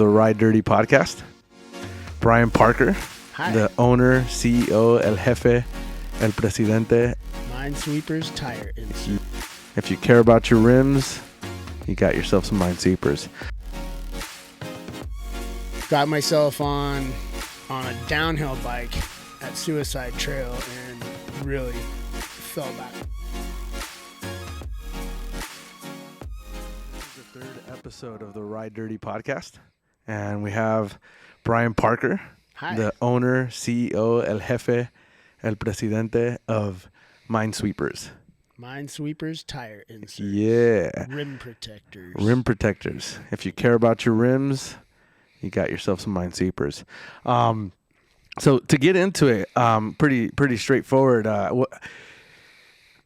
the Ride Dirty podcast. Brian Parker, Hi. the owner, CEO, el jefe, el presidente. Mynesweepers Tire Insert. If you care about your rims, you got yourself some Mynesweepers. Got myself on a downhill bike at Suicide Trail and really fell back. This is the third episode of the Ride Dirty podcast, and we have Brian Parker, Hi. the owner, CEO, el jefe, el presidente of Mynesweepers. Mynesweepers Tire Insert. Yeah. Rim protectors. Rim protectors. If you care about your rims, you got yourself some Mynesweepers. So to get into it, pretty straightforward.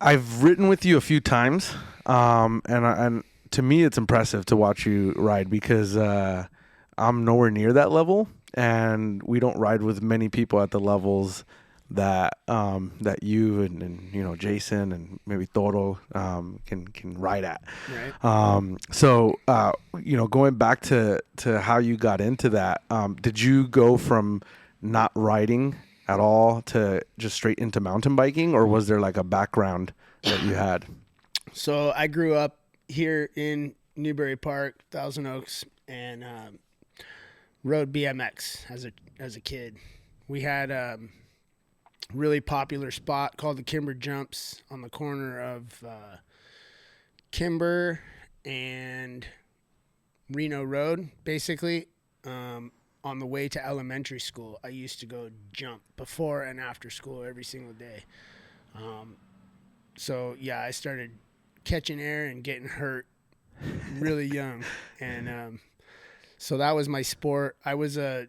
I've ridden with you a few times, and to me it's impressive to watch you ride because I'm nowhere near that level, and we don't ride with many people at the levels that you and you know Jason and maybe Toro can ride at. Right. So you know, going back to how you got into that, did you go from not riding at all to just straight into mountain biking, or was there like a background that you had? So I grew up here in Newbury Park, Thousand Oaks, and rode BMX as a kid. We had really popular spot called the Kimber Jumps on the corner of Kimber and Reno Road, basically. On the way to elementary school, I used to go jump before and after school every single day. So yeah, I started catching air and getting hurt really young, and so that was my sport. I was a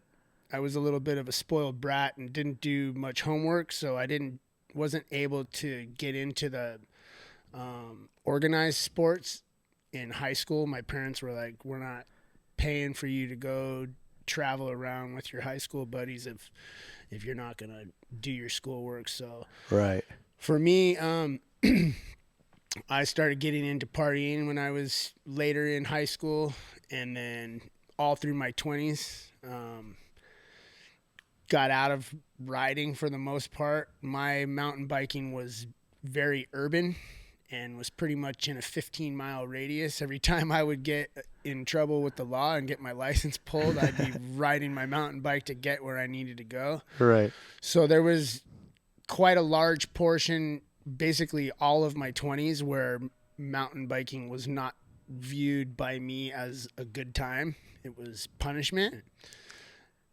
little bit of a spoiled brat and didn't do much homework, so I wasn't able to get into the organized sports in high school. My parents were like, "We're not paying for you to go travel around with your high school buddies if you're not gonna do your schoolwork." So Right. for me, I started getting into partying when I was later in high school, and then all through my 20s. Got out of riding for the most part. My mountain biking was very urban and was pretty much in a 15-mile radius. Every time I would get in trouble with the law and get my license pulled, I'd be riding my mountain bike to get where I needed to go. Right. So there was quite a large portion, basically all of my 20s, where mountain biking was not viewed by me as a good time. It was punishment.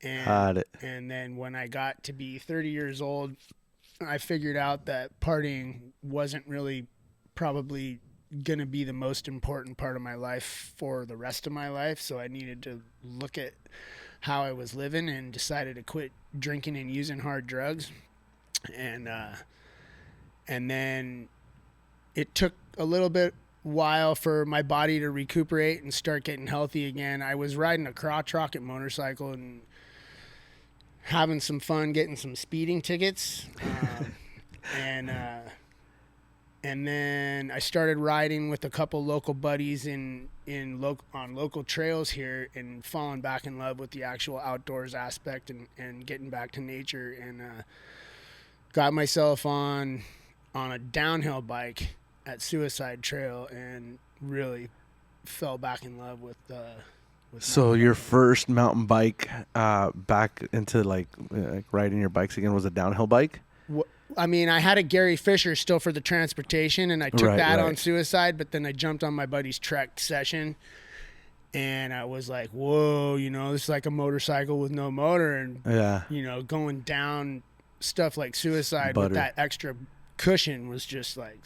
And then when I got to be 30 years old, I figured out that partying wasn't really probably going to be the most important part of my life for the rest of my life. So I needed to look at how I was living and decided to quit drinking and using hard drugs. And then it took a little bit while for my body to recuperate and start getting healthy again. I was riding a crotch rocket motorcycle and having some fun, getting some speeding tickets. And then I started riding with a couple local buddies on local trails here, and falling back in love with the actual outdoors aspect and getting back to nature, and got myself on a downhill bike at Suicide Trail and really fell back in love with So your first mountain bike back into like riding your bikes again was a downhill bike? I mean, I had a Gary Fisher still for the transportation, and I took that on Suicide, but then I jumped on my buddy's Trek session, and I was like, whoa, you know, this is like a motorcycle with no motor, and, you know, going down stuff like Suicide with that extra cushion was just like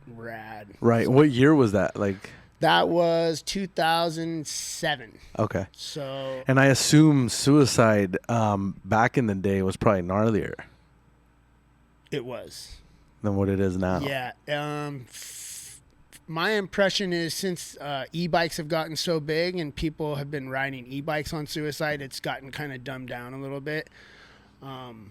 rad. Right. What year was that? Like... That was 2007. Okay. So... And I assume Suicide back in the day was probably gnarlier. It was. Than what it is now. Yeah. My impression is since e-bikes have gotten so big and people have been riding e-bikes on Suicide, it's gotten kind of dumbed down a little bit. You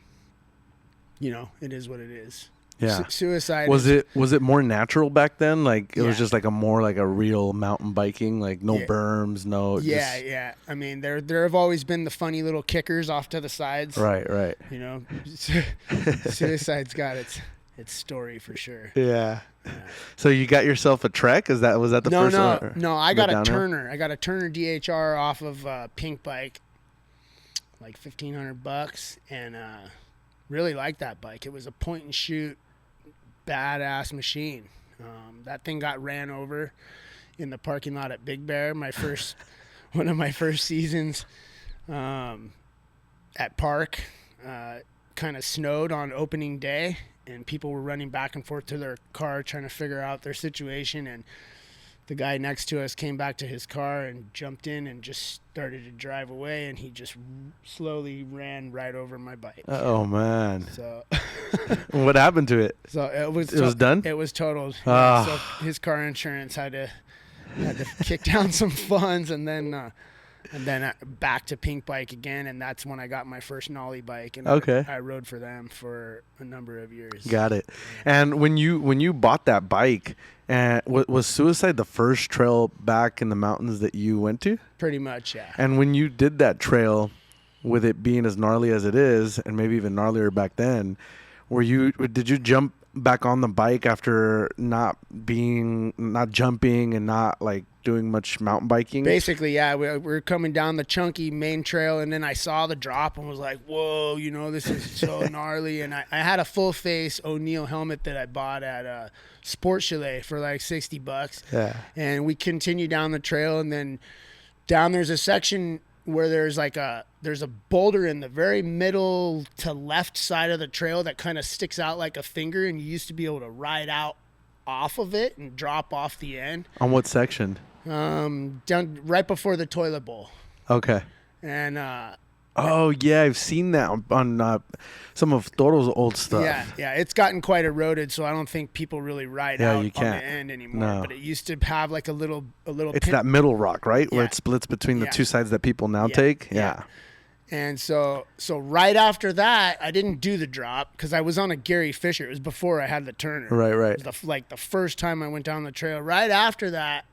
know, it is what it is. Yeah. Suicide. Was it more natural back then? Like it was Yeah. just like a real mountain biking, like no Yeah. berms, no. Yeah, Just, yeah. I mean, there have always been the funny little kickers off to the sides. right, right. You know, Suicide's got its story for sure. Yeah. Yeah. So you got yourself a Trek? Was that the No, first no, one? no. I The got a downhill? Turner. I got a Turner DHR off of Pink Bike, like $1,500, and really liked that bike. It was a point and shoot, badass machine. That thing got ran over in the parking lot at Big Bear. One of my first seasons at Park. Kind of snowed on opening day, and people were running back and forth to their car trying to figure out their situation, and the guy next to us came back to his car and jumped in and just started to drive away, and he just slowly ran right over my bike. Oh man. So What happened to it? so it was done? It was totaled. Ah. So his car insurance had to kick down some funds, and then back to Pink Bike again, and that's when I got my first nollie bike, and Okay. I rode for them for a number of years. Got it. And when you bought that bike, and was Suicide the first trail back in the mountains that you went to? Pretty much, yeah. And when you did that trail, with it being as gnarly as it is, and maybe even gnarlier back then, did you jump back on the bike after not jumping and not like doing much mountain biking? Basically, yeah, we were coming down the chunky main trail, and then I saw the drop and was like, whoa, this is so gnarly. And I had a full face O'Neill helmet that I bought at Sport Chalet for like $60. Yeah. And we continued down the trail, and then down there's a section where there's a boulder in the very middle to left side of the trail that kind of sticks out like a finger, and you used to be able to ride out off of it and drop off the end. On what section? Down right before the toilet bowl. Okay. And Oh yeah, I've seen that on some of Toro's old stuff. yeah, it's gotten quite eroded, so I don't think people really ride Yeah, out you on can't. the end anymore. No. But it used to have like a little. It's that middle rock, right? Where Yeah. it splits between the Yeah. two sides that people now Yeah. take. Yeah. And so right after that, I didn't do the drop because I was on a Gary Fisher. It was before I had the Turner. Right. It was the first time I went down the trail. Right after that,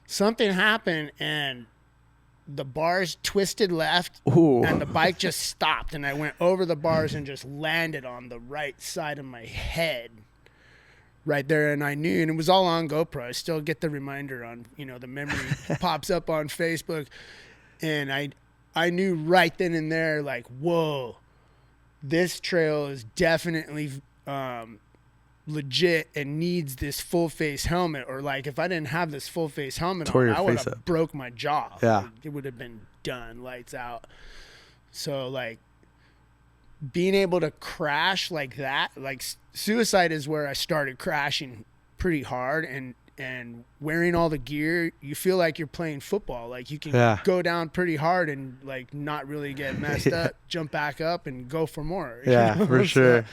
something happened, and the bars twisted left, Ooh. and the bike just stopped, and I went over the bars and just landed on the right side of my head right there. And I knew, and it was all on GoPro. I still get the reminder on, the memory pops up on Facebook, and I knew right then and there, like, whoa, this trail is definitely legit and needs this full face helmet. Or like, if I didn't have this full face helmet Tore on, your I would face have up. broke my jaw. Yeah. It would have been done, lights out. So like, being able to crash like that, like Suicide is where I started crashing pretty hard, and wearing all the gear, you feel like you're playing football. Like you can go down pretty hard and like not really get messed up, jump back up and go for more. Yeah, for sure.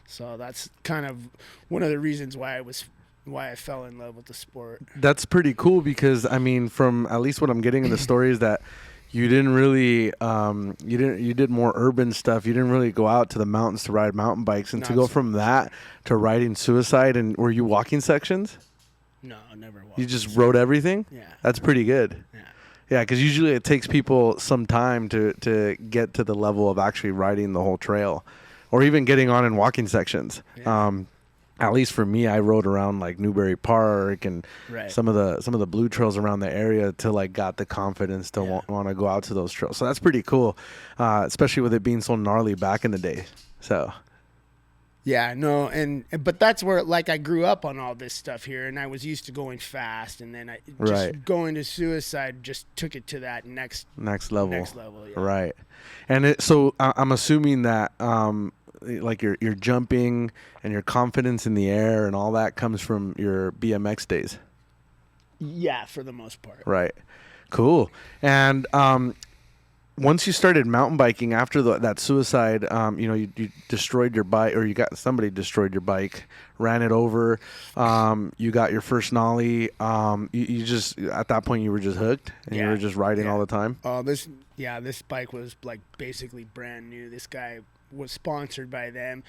So that's kind of one of the reasons why I fell in love with the sport. That's pretty cool because I mean, from at least what I'm getting in the story is that you didn't really you did more urban stuff. You didn't really go out to the mountains to ride mountain bikes, and to go from that to riding Suicide. And were you walking sections? No, never walked. You just rode everything? Yeah. That's pretty good. Yeah. Yeah, because usually it takes people some time to get to the level of actually riding the whole trail, or even getting on in walking sections. Yeah. At least for me, I rode around like Newbury Park and Right. some of the blue trails around the area till like got the confidence to want to go out to those trails. So that's pretty cool, especially with it being so gnarly back in the day. So. Yeah, no, but that's where like I grew up on all this stuff here, and I was used to going fast, and then going to Suicide just took it to that next level. Next level, yeah. Right. And so I'm assuming that like your jumping and your confidence in the air and all that comes from your BMX days. Yeah, for the most part. Right. Cool. And once you started mountain biking after that Suicide, you destroyed your bike, or somebody destroyed your bike, ran it over. You got your first nollie. You just, at that point, you were just hooked, and you were just riding all the time. Oh, this bike was like basically brand new. This guy was sponsored by them,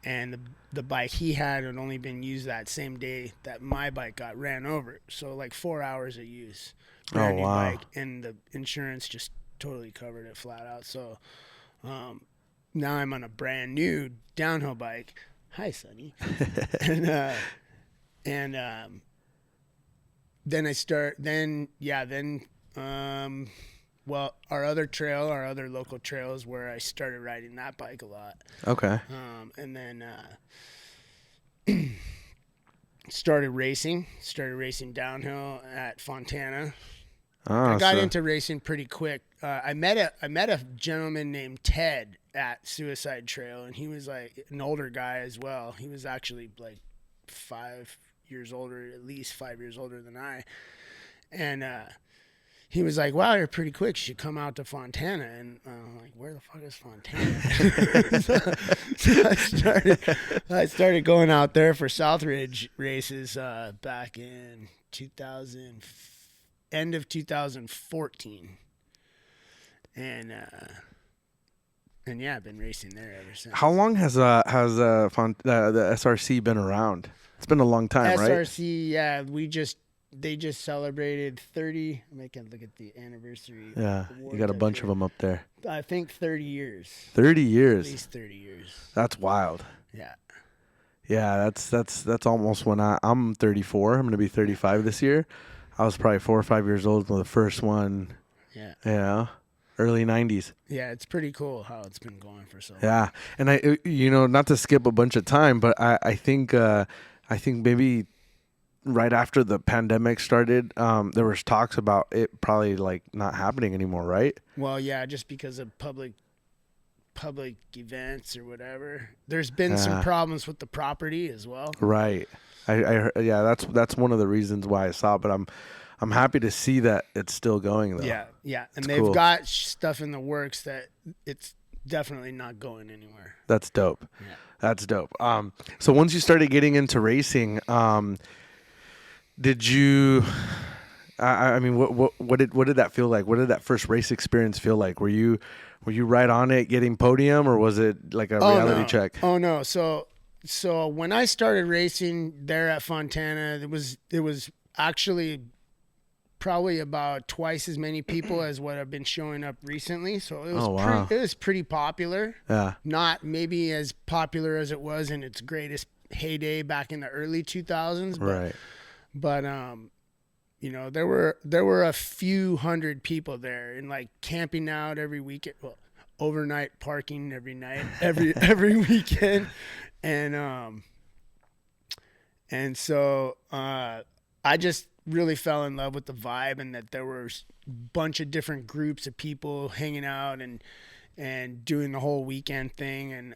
and the bike he had only been used that same day that my bike got ran over. So like 4 hours of use, brand new bike, and the insurance just totally covered it flat out. So now I'm on a brand new downhill bike. Hi, Sonny. and then I start. Well, our other local trail is where I started riding that bike a lot. Okay. And then started racing downhill at Fontana. I got into racing pretty quick. I met a gentleman named Ted at Suicide Trail, and he was like an older guy as well. He was actually like 5 years older, at least 5 years older than I. And he was like, "Wow, you're pretty quick. You should come out to Fontana." And I'm like, "Where the fuck is Fontana?" so I started going out there for Southridge races back in 2000, end of 2014, and yeah, I've been racing there ever since. How long has the SRC been around? It's been a long time, right? SRC, yeah, they just celebrated 30. I can look at the anniversary. Yeah, you got a bunch of them up there. I think 30 years. 30 years. At least 30 years. That's wild. Yeah. Yeah, that's almost when I'm 34. I'm going to be 35 this year. I was probably 4 or 5 years old when the first one. Yeah. Yeah. Early 90s. Yeah, it's pretty cool how it's been going for so long. Yeah. And I not to skip a bunch of time, but I think maybe right after the pandemic started, there was talks about it probably like not happening anymore, right? Well, yeah, just because of public events or whatever. There's been some problems with the property as well. Right. That's one of the reasons why I saw it, but I'm happy to see that it's still going though. Yeah. And it's they've cool. got stuff in the works that it's definitely not going anywhere. That's dope. Yeah. That's dope. So once you started getting into racing, did you? I mean, what did that feel like? What did that first race experience feel like? Were you right on it, getting podium, or was it like a reality check? Oh no! So when I started racing there at Fontana, it was actually probably about twice as many people as what have been showing up recently. So it was pretty popular. Yeah. Not maybe as popular as it was in its greatest heyday back in the early 2000s. Right. But there were a few hundred people there, and like camping out every weekend, overnight parking every night, every weekend, and so I just really fell in love with the vibe, and that there were a bunch of different groups of people hanging out and doing the whole weekend thing, and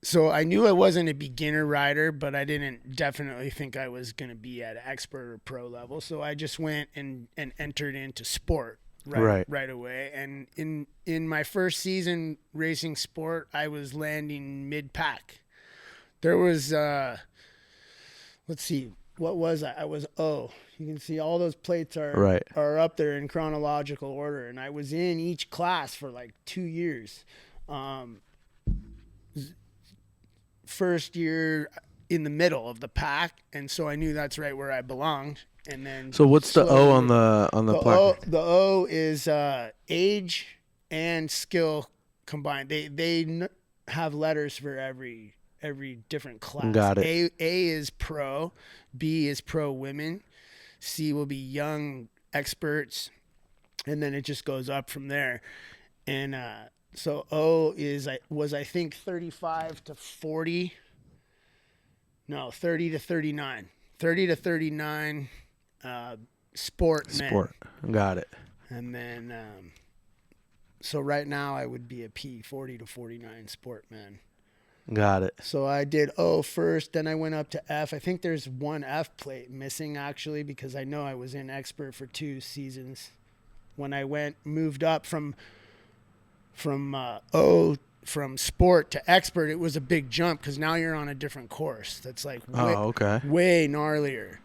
so I knew I wasn't a beginner rider, but I didn't definitely think I was going to be at expert or pro level. So I just went and entered into sport right away. And in my first season racing sport, I was landing mid-pack. There was, let's see, what was I? I was O. You can see all those plates are up there in chronological order. And I was in each class for like 2 years. First year in the middle of the pack, and so I knew that's right where I belonged. And then so what's the O on the plaque? The O is age and skill combined. They have letters for every different class. Got it. A is pro, B is pro women, C will be young experts, and then it just goes up from there. And so O was I think 35 to 40. No, 30 to 39. 30 to 39 sport men. Sport. Got it. And then so right now I would be a P, 40 to 49 sport men. Got it. So I did O first, then I went up to F. I think there's one F plate missing actually, because I know I was in expert for 2 seasons. When I moved up from sport to expert, it was a big jump because now you're on a different course. That's like way gnarlier.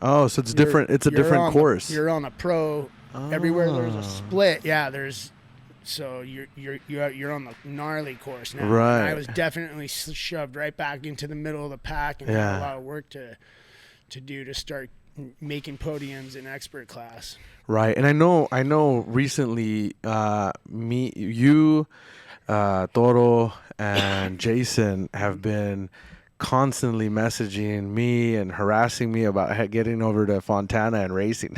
Oh, so it's different. It's a different course. You're on a pro. Everywhere there's a split. Yeah, there's So you're on the gnarly course now. Right. And I was definitely shoved right back into the middle of the pack and Yeah. had a lot of work to do to start making podiums in expert class. Right. And I know recently you, Toro and Jason have been constantly messaging me and harassing me about getting over to Fontana and racing.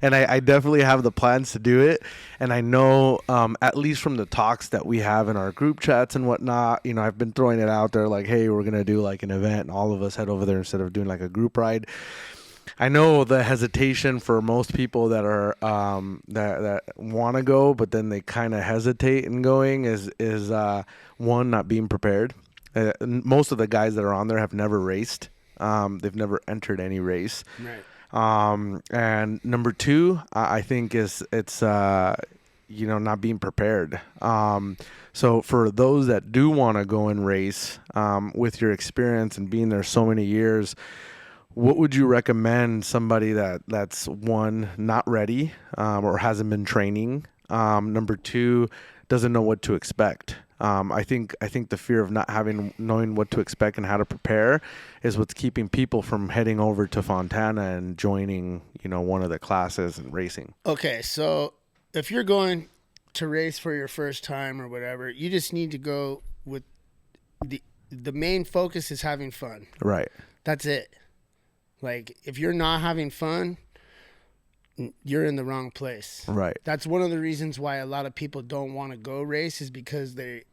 And I definitely have the plans to do it. And I know, at least from the talks that we have in our group chats and whatnot, you know, I've been throwing it out there like, hey, we're going to do like an event and all of us head over there instead of doing like a group ride. I know the hesitation for most people that are that want to go, but then they kind of hesitate in going is one, not being prepared. Most of the guys that are on there have never raced. They've never entered any race. Right. And number two, I think it's not being prepared. So for those that do want to go and race, with your experience and being there so many years, what would you recommend somebody that's one, not ready, or hasn't been training? Number two, doesn't know what to expect. I think the fear of not knowing what to expect and how to prepare is what's keeping people from heading over to Fontana and joining, one of the classes and racing. Okay, so if you're going to race for your first time or whatever, you just need to go with the main focus is having fun. Right. That's it. Like, if you're not having fun, you're in the wrong place. Right. That's one of the reasons why a lot of people don't want to go race, is because they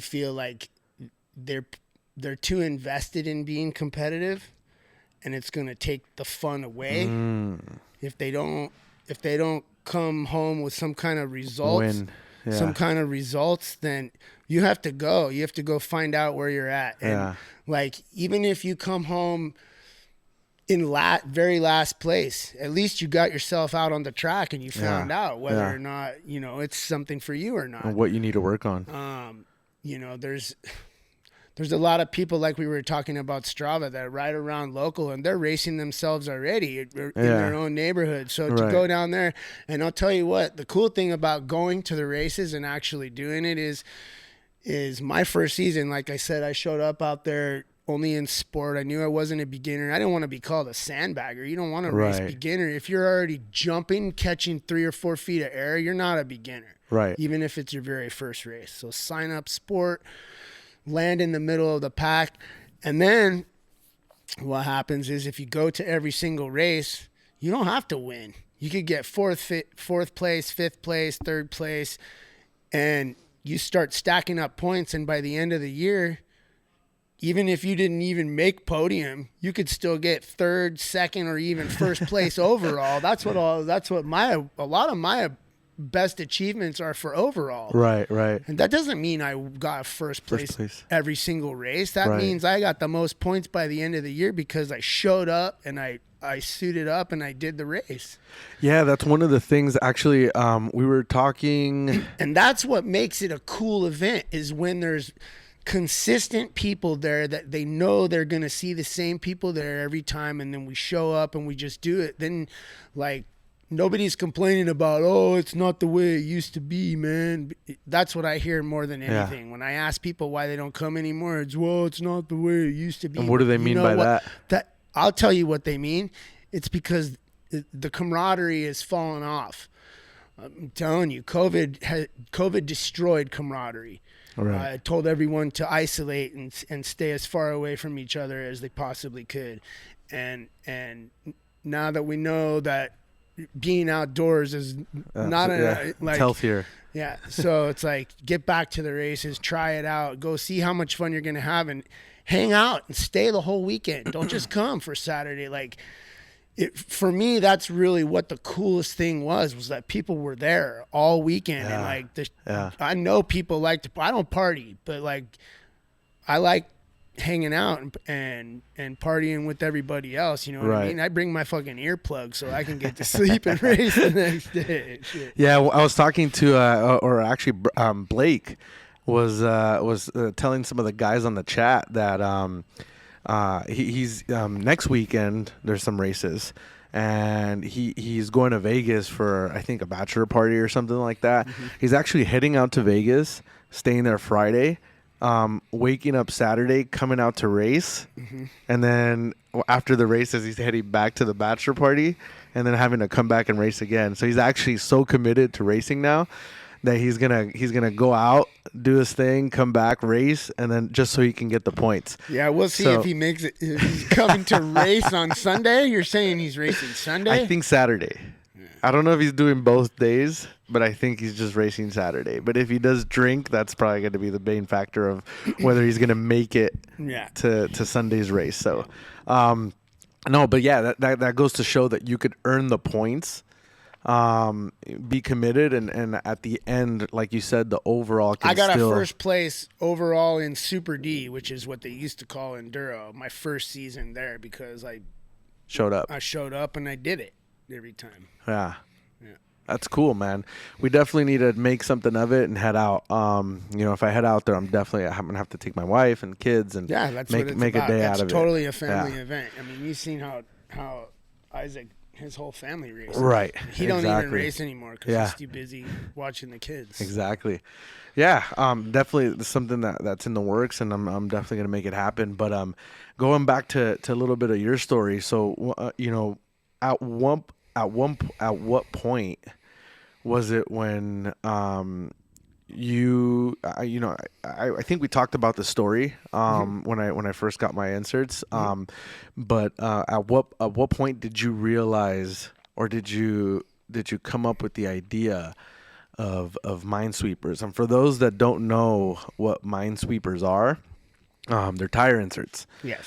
feel like they're too invested in being competitive, and it's going to take the fun away. If they don't come home with some kind of results, then you have to go. You have to go find out where you're at. And like, even if you come home in very last place, at least you got yourself out on the track and you found out whether or not, it's something for you or not. And what you need to work on. There's a lot of people, like we were talking about Strava, that ride around local and they're racing themselves already in their own neighborhood. So to go down there, and I'll tell you what, the cool thing about going to the races and actually doing it is my first season, like I said, I showed up out there only in sport. I knew I wasn't a beginner. I didn't want to be called a sandbagger. You don't want to race beginner. If you're already jumping, catching 3 or 4 feet of air, you're not a beginner. Right. Even if it's your very first race. So sign up sport, land in the middle of the pack. And then what happens is, if you go to every single race, you don't have to win. You could get fourth place, 5th place, 3rd place, and you start stacking up points. And by the end of the year, even if you didn't even make podium, you could still get 3rd, 2nd, or even 1st place overall. That's what a lot of my best achievements are for overall. Right. And that doesn't mean I got first place every single race. That means I got the most points by the end of the year because I showed up and I suited up and I did the race. Yeah, that's one of the things. Actually, we were talking, and that's what makes it a cool event, is when there's consistent people there that they know they're going to see the same people there every time, and then we show up and we just do it. Then, like, nobody's complaining about, oh, it's not the way it used to be, man. That's what I hear more than anything. When I ask people why they don't come anymore, it's not the way it used to be. And what do they mean by that? I'll tell you what they mean. It's because the camaraderie has fallen off. I'm telling you, COVID destroyed camaraderie. Right. Told everyone to isolate and stay as far away from each other as they possibly could. And now that we know that being outdoors is not it's healthier. Yeah. So it's like, get back to the races, try it out, go see how much fun you're going to have, and hang out and stay the whole weekend. Don't just come for Saturday. Like, for me, that's really what the coolest thing was that people were there all weekend. And like, I know people like to, I don't party, but like, I like hanging out and partying with everybody else. You know what I mean? I bring my fucking earplugs so I can get to sleep and race the next day. Shit. Yeah. Well, I was talking to, Blake was telling some of the guys on the chat that, he's next weekend there's some races, and he's going to Vegas for, I think, a bachelor party or something like that. He's actually heading out to Vegas, staying there Friday, waking up Saturday, coming out to race, and then after the races, he's heading back to the bachelor party, and then having to come back and race again. So he's actually so committed to racing now that he's gonna go out, do his thing, come back, race, and then just so he can get the points. Yeah, we'll see if he makes it. If he's coming to race on Sunday. You're saying he's racing Sunday? I think Saturday. I don't know if he's doing both days, but I think he's just racing Saturday. But if he does drink, that's probably going to be the main factor of whether he's going to make it to Sunday's race. So, no, but yeah, that goes to show that you could earn the points, be committed, and at the end, like you said, the overall can I got still... a first place overall in Super D, which is what they used to call Enduro, my first season there, because I showed up. I showed up and I did it every time. Yeah. That's cool, man. We definitely need to make something of it and head out. If I head out there, I'm going to have to take my wife and kids and that's make what it's a about. day That's out of it. totally a family event. I mean, you've seen how Isaac, his whole family races. Right. He don't even race anymore because he's too busy watching the kids. Exactly. Yeah. Definitely something that's in the works, and I'm definitely going to make it happen. But going back to a little bit of your story. So at what point was it when I think we talked about the story when I first got my inserts, but at what point did you realize, or did you come up with the idea of Mynesweepers? And for those that don't know what Mynesweepers are, they're tire inserts. Yes.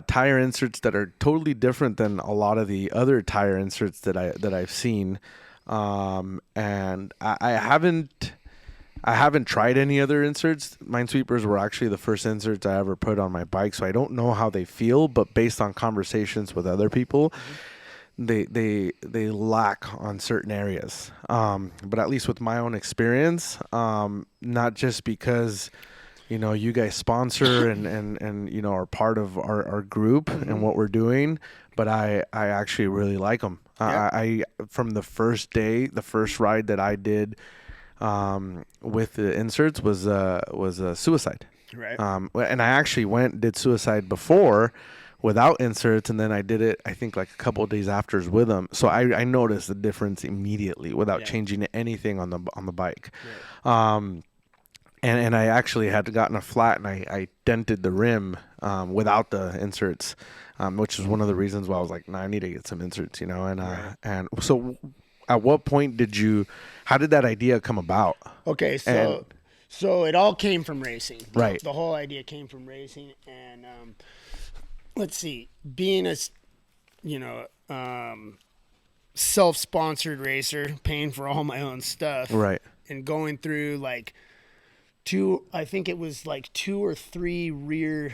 Tire inserts that are totally different than a lot of the other tire inserts that I've seen. And I haven't tried any other inserts. Mynesweepers were actually the first inserts I ever put on my bike, so I don't know how they feel, but based on conversations with other people, they lack on certain areas. But at least with my own experience, not just because you guys sponsor and are part of our group and what we're doing, but I actually really like them. I from the first day, the first ride that I did with the inserts was a Suicide. Right. And I actually did Suicide before without inserts, and then I did it, I think, like a couple of days after with them. So I noticed the difference immediately without changing anything on the bike. Right. And I actually had gotten a flat, and I dented the rim without the inserts, which is one of the reasons why I was like, I need to get some inserts, and so at what point how did that idea come about? Okay, so it all came from racing. Right. The whole idea came from racing, and let's see, being a self-sponsored racer, paying for all my own stuff, right, and going through I think it was like 2 or 3 rear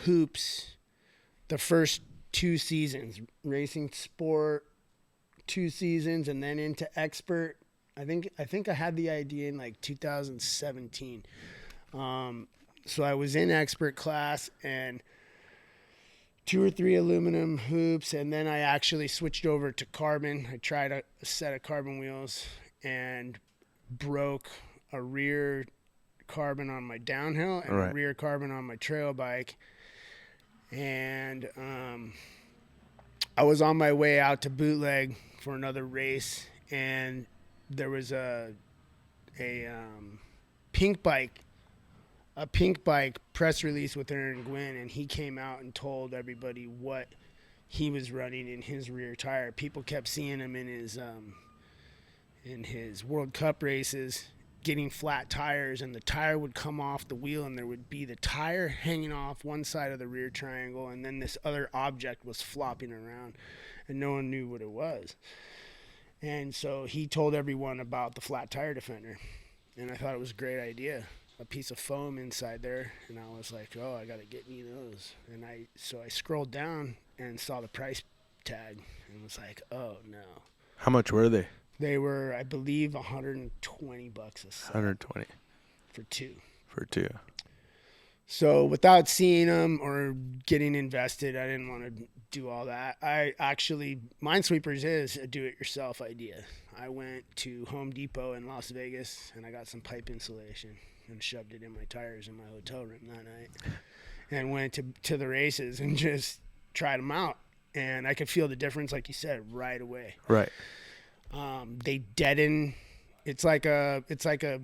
hoops the first 2 seasons, racing sport 2 seasons, and then into expert. I think I had the idea in 2017. So I was in expert class and 2 or 3 aluminum hoops, and then I actually switched over to carbon. I tried a set of carbon wheels and broke a rear carbon on my downhill and a rear carbon on my trail bike. And I was on my way out to Bootleg for another race, and there was a pink bike press release with Aaron Gwynn, and he came out and told everybody what he was running in his rear tire. People kept seeing him in his World Cup races getting flat tires, and the tire would come off the wheel, and there would be the tire hanging off one side of the rear triangle, and then this other object was flopping around, and no one knew what it was. And so he told everyone about the flat tire defender, and I thought it was a great idea. A piece of foam inside there, and I was like, oh, I gotta get me those. And I scrolled down and saw the price tag and was like, oh no. How much were they? They were, I believe, $120 a set. 120 for 2. For 2. So without seeing them or getting invested, I didn't want to do all that. I actually, Minesweepers is a do-it-yourself idea. I went to Home Depot in Las Vegas and I got some pipe insulation and shoved it in my tires in my hotel room that night, and went to the races and just tried them out. And I could feel the difference, like you said, right away. Right. They deaden. It's like a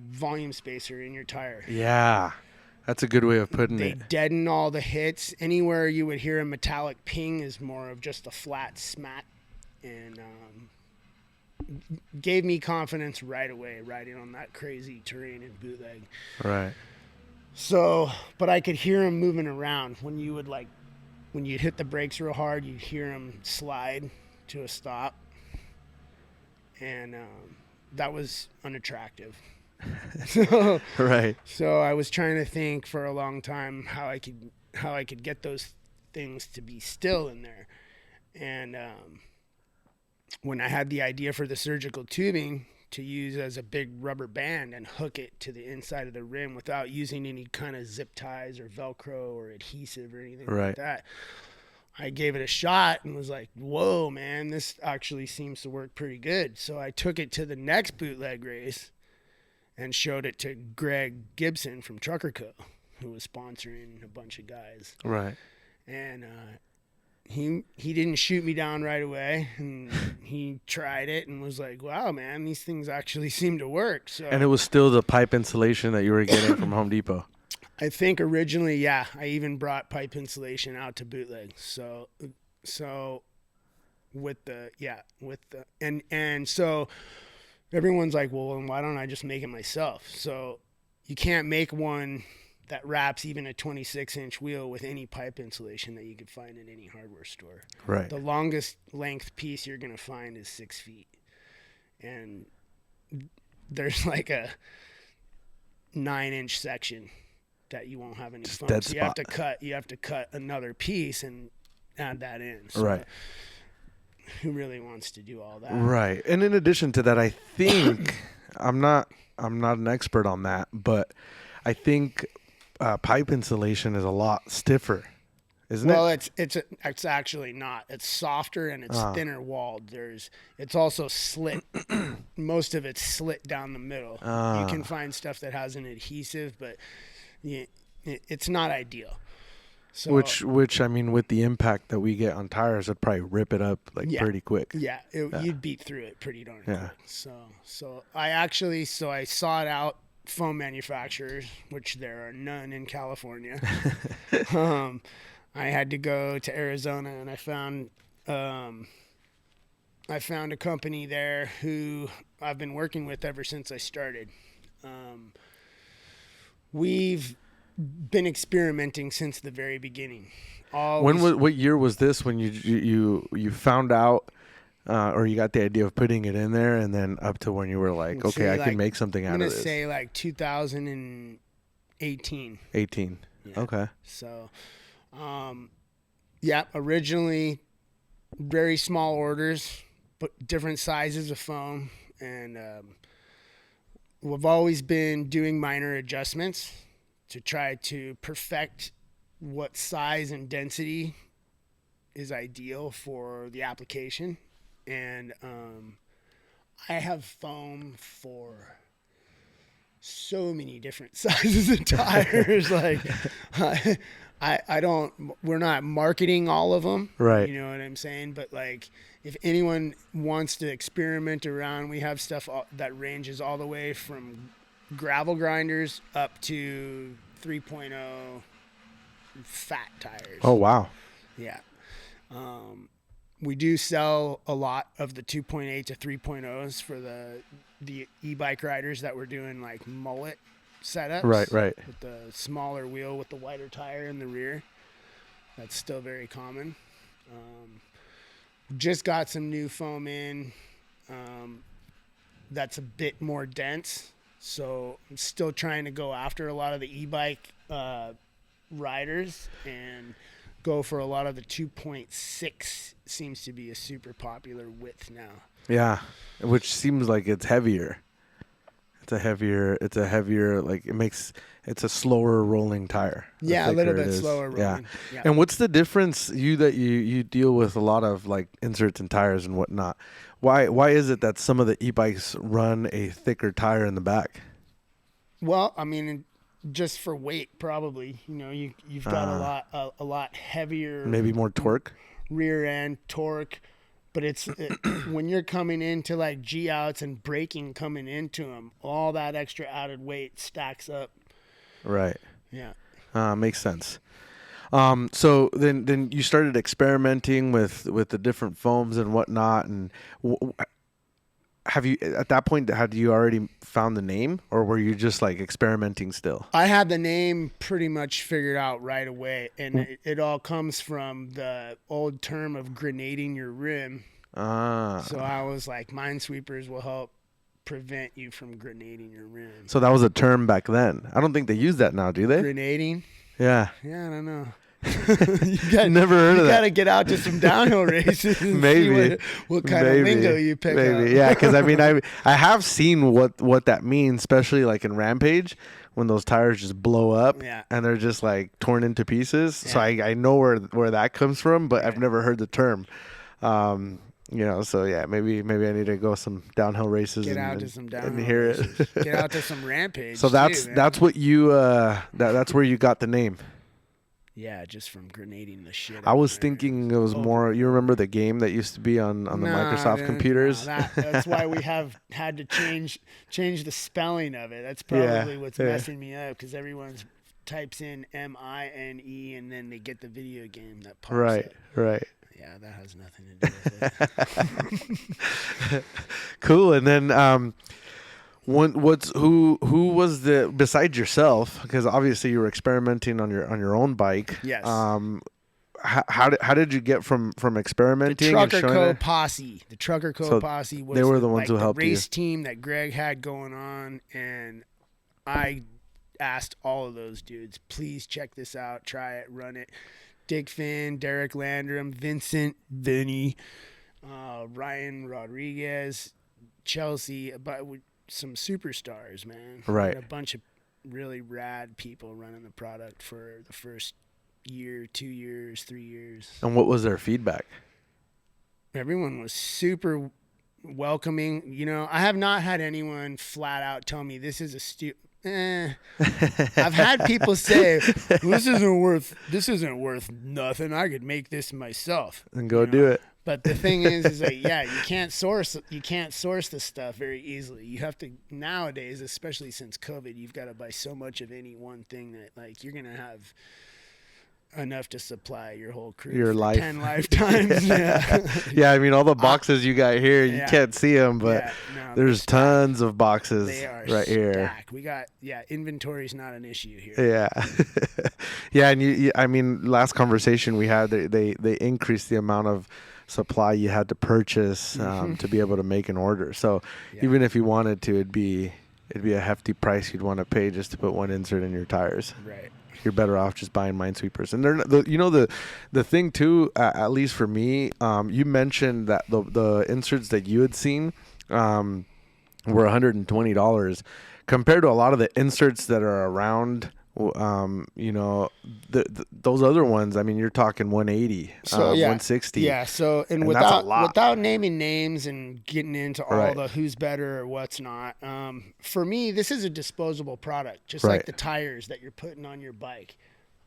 volume spacer in your tire. Yeah. That's a good way of putting They it. deaden all the hits. Anywhere you would hear a metallic ping is more of just a flat smack, and gave me confidence right away riding on that crazy terrain in bootleg. Right. So, but I could hear them moving around when you'd hit the brakes real hard. You'd hear them slide to a stop, and that was unattractive. Right. So I was trying to think for a long time how I could get those things to be still in there. And when I had the idea for the surgical tubing to use as a big rubber band and hook it to the inside of the rim without using any kind of zip ties or Velcro or adhesive or anything like that, I gave it a shot and was like, whoa, man, this actually seems to work pretty good. So I took it to the next bootleg race and showed it to Greg Gibson from Trucker Co., who was sponsoring a bunch of guys. Right. And he didn't shoot me down right away, and he tried it and was like, wow, man, these things actually seem to work. So, And it was still the pipe insulation that you were getting from Home Depot. I think originally, yeah, I even brought pipe insulation out to bootleg. So so everyone's like, well, then why don't I just make it myself? So you can't make one that wraps even a 26-inch wheel with any pipe insulation that you could find in any hardware store. Right. The longest length piece you're going to find is 6 feet. And there's like a 9-inch section that you won't have any Just foam. dead So spot. you have to cut another piece and add that in. So Right. who really wants to do all that? Right. And in addition to that, I think I'm not an expert on that, but I think pipe insulation is a lot stiffer, isn't it? It's actually not. It's softer and it's thinner walled. It's also slit. Most of it's slit down the middle. You can find stuff that has an adhesive, but it's not ideal. So, Which I mean, with the impact that we get on tires, it'd probably rip it up pretty quick. Yeah, you'd beat through it pretty darn quick. Yeah. So I sought out foam manufacturers, which there are none in California. I had to go to Arizona, and I found a company there who I've been working with ever since I started. We've been experimenting since the very beginning. What year was this when you found out or you got the idea of putting it in there, and then up to when you were like, okay, I can make something out of this? I'm going to say like 2018. 18. Yeah. Okay. So, originally very small orders, but different sizes of foam. And we've always been doing minor adjustments to try to perfect what size and density is ideal for the application. And I have foam for so many different sizes of tires. Like we're not marketing all of them. Right. You know what I'm saying? But like, if anyone wants to experiment around, we have stuff that ranges all the way from gravel grinders up to 3.0 fat tires. Oh, wow. Yeah. We do sell a lot of the 2.8 to 3.0s for the e-bike riders that were doing like mullet setups. Right. With the smaller wheel with the wider tire in the rear. That's still very common. Just got some new foam in that's a bit more dense. So I'm still trying to go after a lot of the e-bike riders and go for a lot of the 2.6. Seems to be a super popular width now. Yeah, which seems like it's heavier. It's a heavier, like it's a slower rolling tire. The Yeah, a little thicker it bit is. slower rolling. Yeah. And what's the difference? You deal with a lot of like inserts and tires and whatnot. Why is it that some of the e-bikes run a thicker tire in the back? Well, I mean, just for weight, probably. You know, you've got a lot heavier, Maybe more torque. rear end torque, but when you're coming into like G outs and braking coming into them, all that extra added weight stacks up. Right. Yeah. Makes sense. So then you started experimenting with the different foams and whatnot, and have you at that point had you already found the name, or were you just like experimenting still? I had the name pretty much figured out right away, and it all comes from the old term of grenading your rim. So I was like, Mynesweepers will help prevent you from grenading your rim. So that was a term back then. I don't think they use that now, do they? Grenading? Yeah. Yeah, I don't know. Never heard of that. You got to get out to some downhill races and Maybe. see what kind of lingo you pick up. Yeah, because I mean, I have seen what that means, especially like in Rampage when those tires just blow up and they're just like torn into pieces. Yeah. So I know where that comes from, but I've never heard the term. You know, so yeah, maybe I need to go some downhill races. Get out to some downhill and hear races. it. Get out to some Rampage. So that's what you that's where you got the name. Yeah, just from grenading the shit. I was thinking it was more. You remember the game that used to be on the Microsoft computers? No, that's why we had to change the spelling of it. That's probably what's messing me up, because everyone types in MINE and then they get the video game that pops up. Right. Yeah, that has nothing to do with it. Cool. And then who was the, besides yourself, because obviously you were experimenting on your own bike. Yes. How did you get from experimenting? The Trucker Co. Posse. The Trucker Co. Posse was they were the ones who helped the you. race team that Greg had going on, and I asked all of those dudes, please check this out, try it, run it. Dick Finn, Derek Landrum, Vincent, Vinny, Ryan Rodriguez, Chelsea, but some superstars, man. Right. And a bunch of really rad people running the product for the first year, 2 years, 3 years. And what was their feedback? Everyone was super welcoming. You know, I have not had anyone flat out tell me this is a I've had people say, this isn't worth nothing. I could make this myself. And go do it. But the thing is like, yeah, you can't source the stuff very easily. You have to nowadays, especially since COVID, you've got to buy so much of any one thing that like you're gonna have enough to supply your whole crew, your for life, 10 lifetimes. Yeah, I mean all the boxes you got here, you can't see them, but there's tons of boxes right here. We got inventory's not an issue here. Yeah, and I mean last conversation we had, they increased the amount of supply you had to purchase to be able to make an order. So even if you wanted to, it'd be a hefty price you'd want to pay just to put one insert in your tires. Right. You're better off just buying Mynesweepers. And the thing too, at least for me, you mentioned that the inserts that you had seen were $120 compared to a lot of the inserts that are around. You know, those other ones, I mean, you're talking 180, 160. Yeah. So, and without naming names and getting into all the who's better or what's not, for me, this is a disposable product, just like the tires that you're putting on your bike.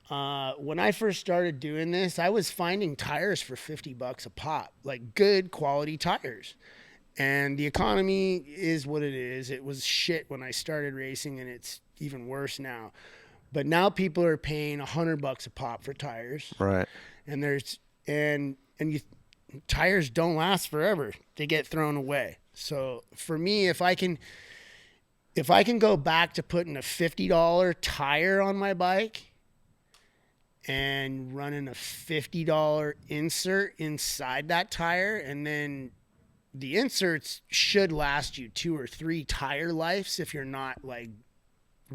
When I first started doing this, I was finding tires for $50 a pop, like good quality tires. And the economy is what it is. It was shit when I started racing, and it's even worse now. But now people are paying $100 a pop for tires. Right. And tires don't last forever. They get thrown away. So for me, if I can go back to putting a $50 tire on my bike and running a $50 insert inside that tire, and then the inserts should last you 2 or 3 tire lives if you're not like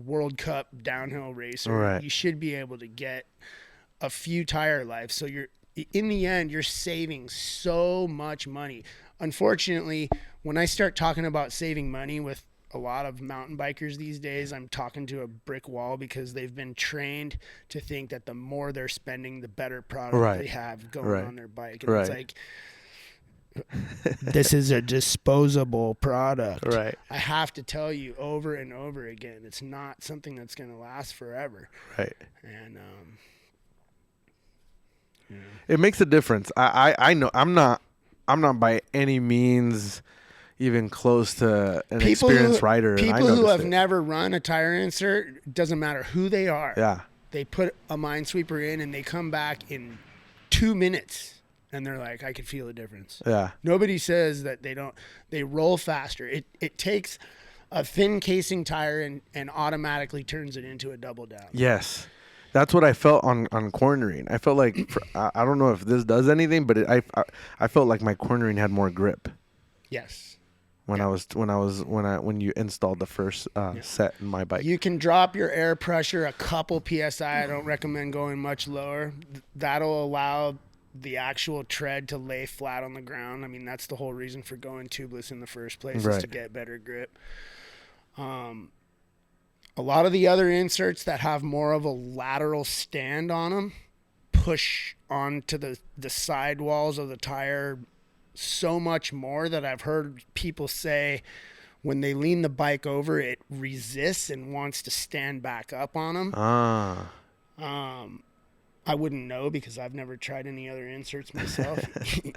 World Cup downhill racer, you should be able to get a few tire lives. So in the end, you're saving so much money. Unfortunately, when I start talking about saving money with a lot of mountain bikers these days, I'm talking to a brick wall because they've been trained to think that the more they're spending, the better product they have going on their bike. And it's like, this is a disposable product. Right. I have to tell you over and over again, it's not something that's going to last forever. Right. And it makes a difference. I know I'm not by any means even close to an experienced rider. People who have never run a tire insert, it doesn't matter who they are. Yeah. They put a Minesweeper in and they come back in 2 minutes and they're like, I could feel a difference. Yeah. Nobody says that they don't. They roll faster. It takes a thin casing tire and automatically turns it into a double down. Yes. That's what I felt on cornering. I felt like I don't know if this does anything, but I felt like my cornering had more grip. Yes. When you installed the first set in my bike. You can drop your air pressure a couple psi. I don't recommend going much lower. That'll allow the actual tread to lay flat on the ground. I mean, that's the whole reason for going tubeless in the first place, is to get better grip. A lot of the other inserts that have more of a lateral stand on them push onto the sidewalls of the tire so much more that I've heard people say when they lean the bike over, it resists and wants to stand back up on them. I wouldn't know because I've never tried any other inserts myself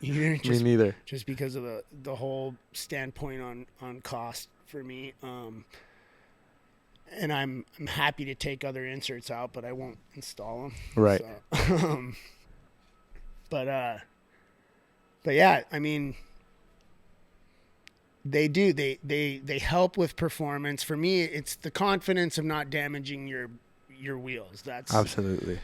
either. Me neither. Just because of the whole standpoint on cost for me. And I'm happy to take other inserts out, but I won't install them. Right. So, but yeah, I mean, they do. They help with performance. For me, it's the confidence of not damaging your wheels. That's absolutely.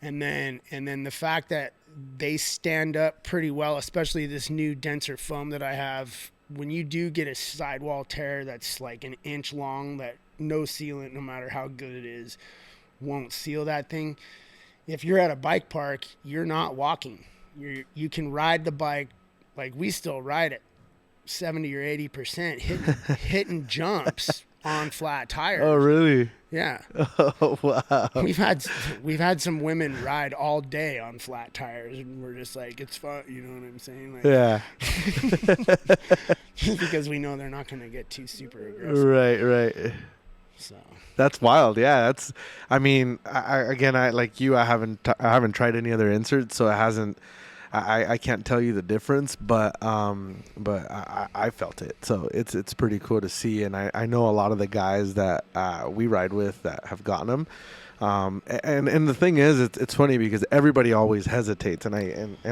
And then the fact that they stand up pretty well, especially this new denser foam that I have. When you do get a sidewall tear that's like an inch long, that no sealant, no matter how good it is, won't seal that thing. If you're at a bike park, you're not walking. You can ride the bike like we still ride it, 70 or 80%, hitting jumps on flat tires. Oh, really? Yeah. Oh, wow. We've had some women ride all day on flat tires, and we're just like, it's fun. You know what I'm saying? Like, yeah. because we know they're not going to get too super aggressive. Right. So that's wild. Yeah, that's. I mean, I like you. I haven't tried any other inserts, so it hasn't. I can't tell you the difference, but I felt it. So it's pretty cool to see, and I know a lot of the guys that we ride with that have gotten them. And the thing is, it's funny because everybody always hesitates, and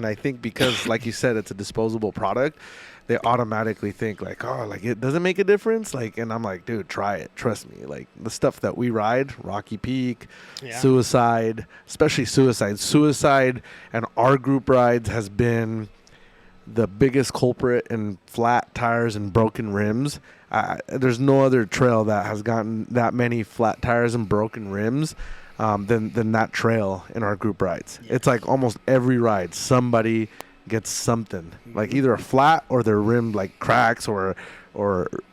I think because, like you said, it's a disposable product, they automatically think like, oh, like it doesn't make a difference. Like, and I'm like, dude, try it. Trust me. Like the stuff that we ride, Rocky Peak, Suicide, especially Suicide and our group rides has been the biggest culprit in flat tires and broken rims. There's no other trail that has gotten that many flat tires and broken rims than that trail in our group rides. Yes. It's like almost every ride somebody gets something, like either a flat or their rim like cracks or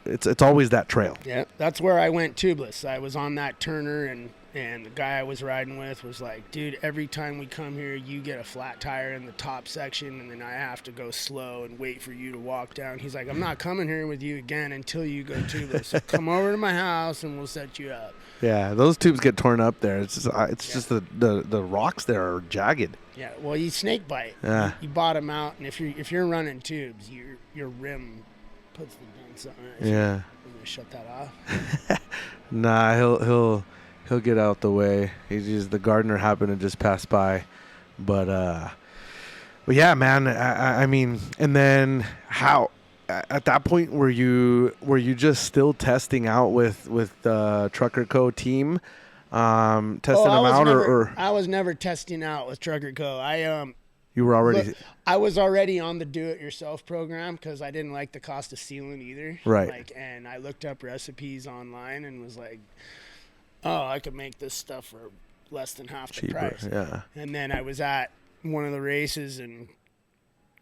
it's always that trail. Yeah, that's where I went tubeless. I was on that Turner and the guy I was riding with was like, dude, every time we come here, you get a flat tire in the top section, and then I have to go slow and wait for you to walk down. He's like, I'm not coming here with you again until you go tubeless. So come over to my house and we'll set you up. Yeah, those tubes get torn up there. It's just the rocks there are jagged. Yeah, well, you snake bite. Yeah. You bottom out, and if you're running tubes, your rim puts the dents on it. Yeah. I'm gonna shut that off. Nah, he'll get out the way. The gardener happened to just pass by, but yeah, man. I mean, and then how? At that point, were you just still testing out with the Trucker Co. team, testing them out, or I was never testing out with Trucker Co. You were already. I was already on the do-it-yourself program because I didn't like the cost of sealant either. Right. And I looked up recipes online and was like, oh, I could make this stuff for less than half the price. Yeah. And then I was at one of the races and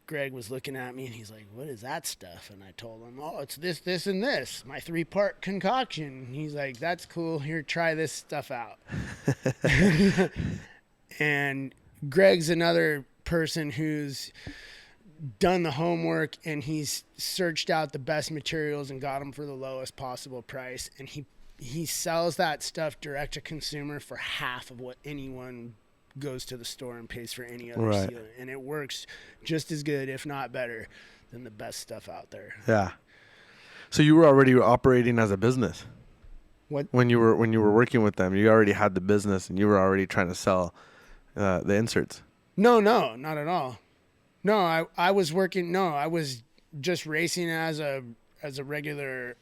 Greg was looking at me and he's like, "What is that stuff?" And I told him, "Oh, it's this, this, and this. My 3-part concoction." And he's like, "That's cool. Here, try this stuff out." And Greg's another person who's done the homework and he's searched out the best materials and got them for the lowest possible price. And he sells that stuff direct to consumer for half of what anyone goes to the store and pays for any other Right. sealant. And it works just as good, if not better, than the best stuff out there. Yeah. So you were already operating as a business. What? When you were working with them, you already had the business and you were already trying to sell the inserts. No, not at all. No, I was working. No, I was just racing as a regular,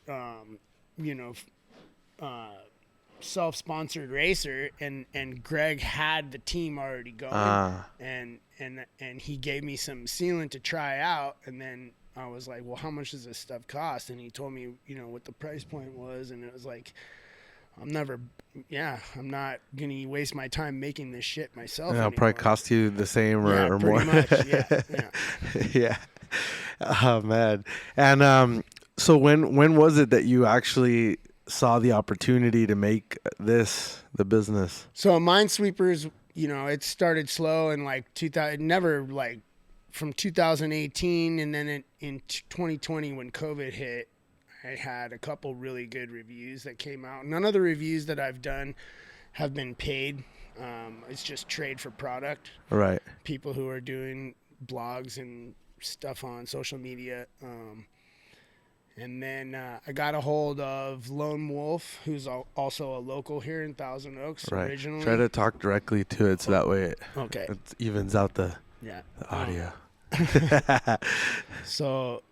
self-sponsored racer, and Greg had the team already going, and he gave me some sealant to try out, and then I was like, well, how much does this stuff cost? And he told me, what the price point was, and it was like, I'm not gonna waste my time making this shit myself. Yeah, it'll probably cost you the same or more. Much. Yeah. Yeah. Oh man. And so when was it that you actually saw the opportunity to make this the business? So Mynesweepers, it started slow and like 2000, never like from 2018, and then in 2020 when COVID hit, I had a couple really good reviews that came out. None of the reviews that I've done have been paid. It's just trade for product. Right. People who are doing blogs and stuff on social media. And then I got a hold of Lone Wolf, who's also a local here in Thousand Oaks originally. Try to talk directly to it so that way it evens out the audio. So,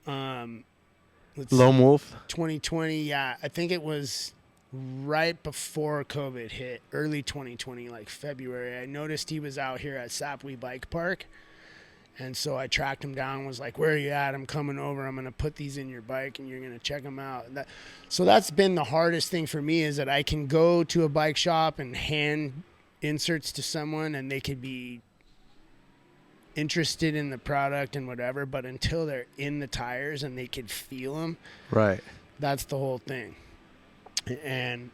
Lone Wolf? 2020, yeah. I think it was right before COVID hit, early 2020, like February. I noticed he was out here at Sapwe Bike Park. And so I tracked him down and was like, where are you at? I'm coming over. I'm going to put these in your bike and you're going to check them out. So that's been the hardest thing for me, is that I can go to a bike shop and hand inserts to someone and they could be interested in the product and whatever, but until they're in the tires and they could feel them, right, that's the whole thing. And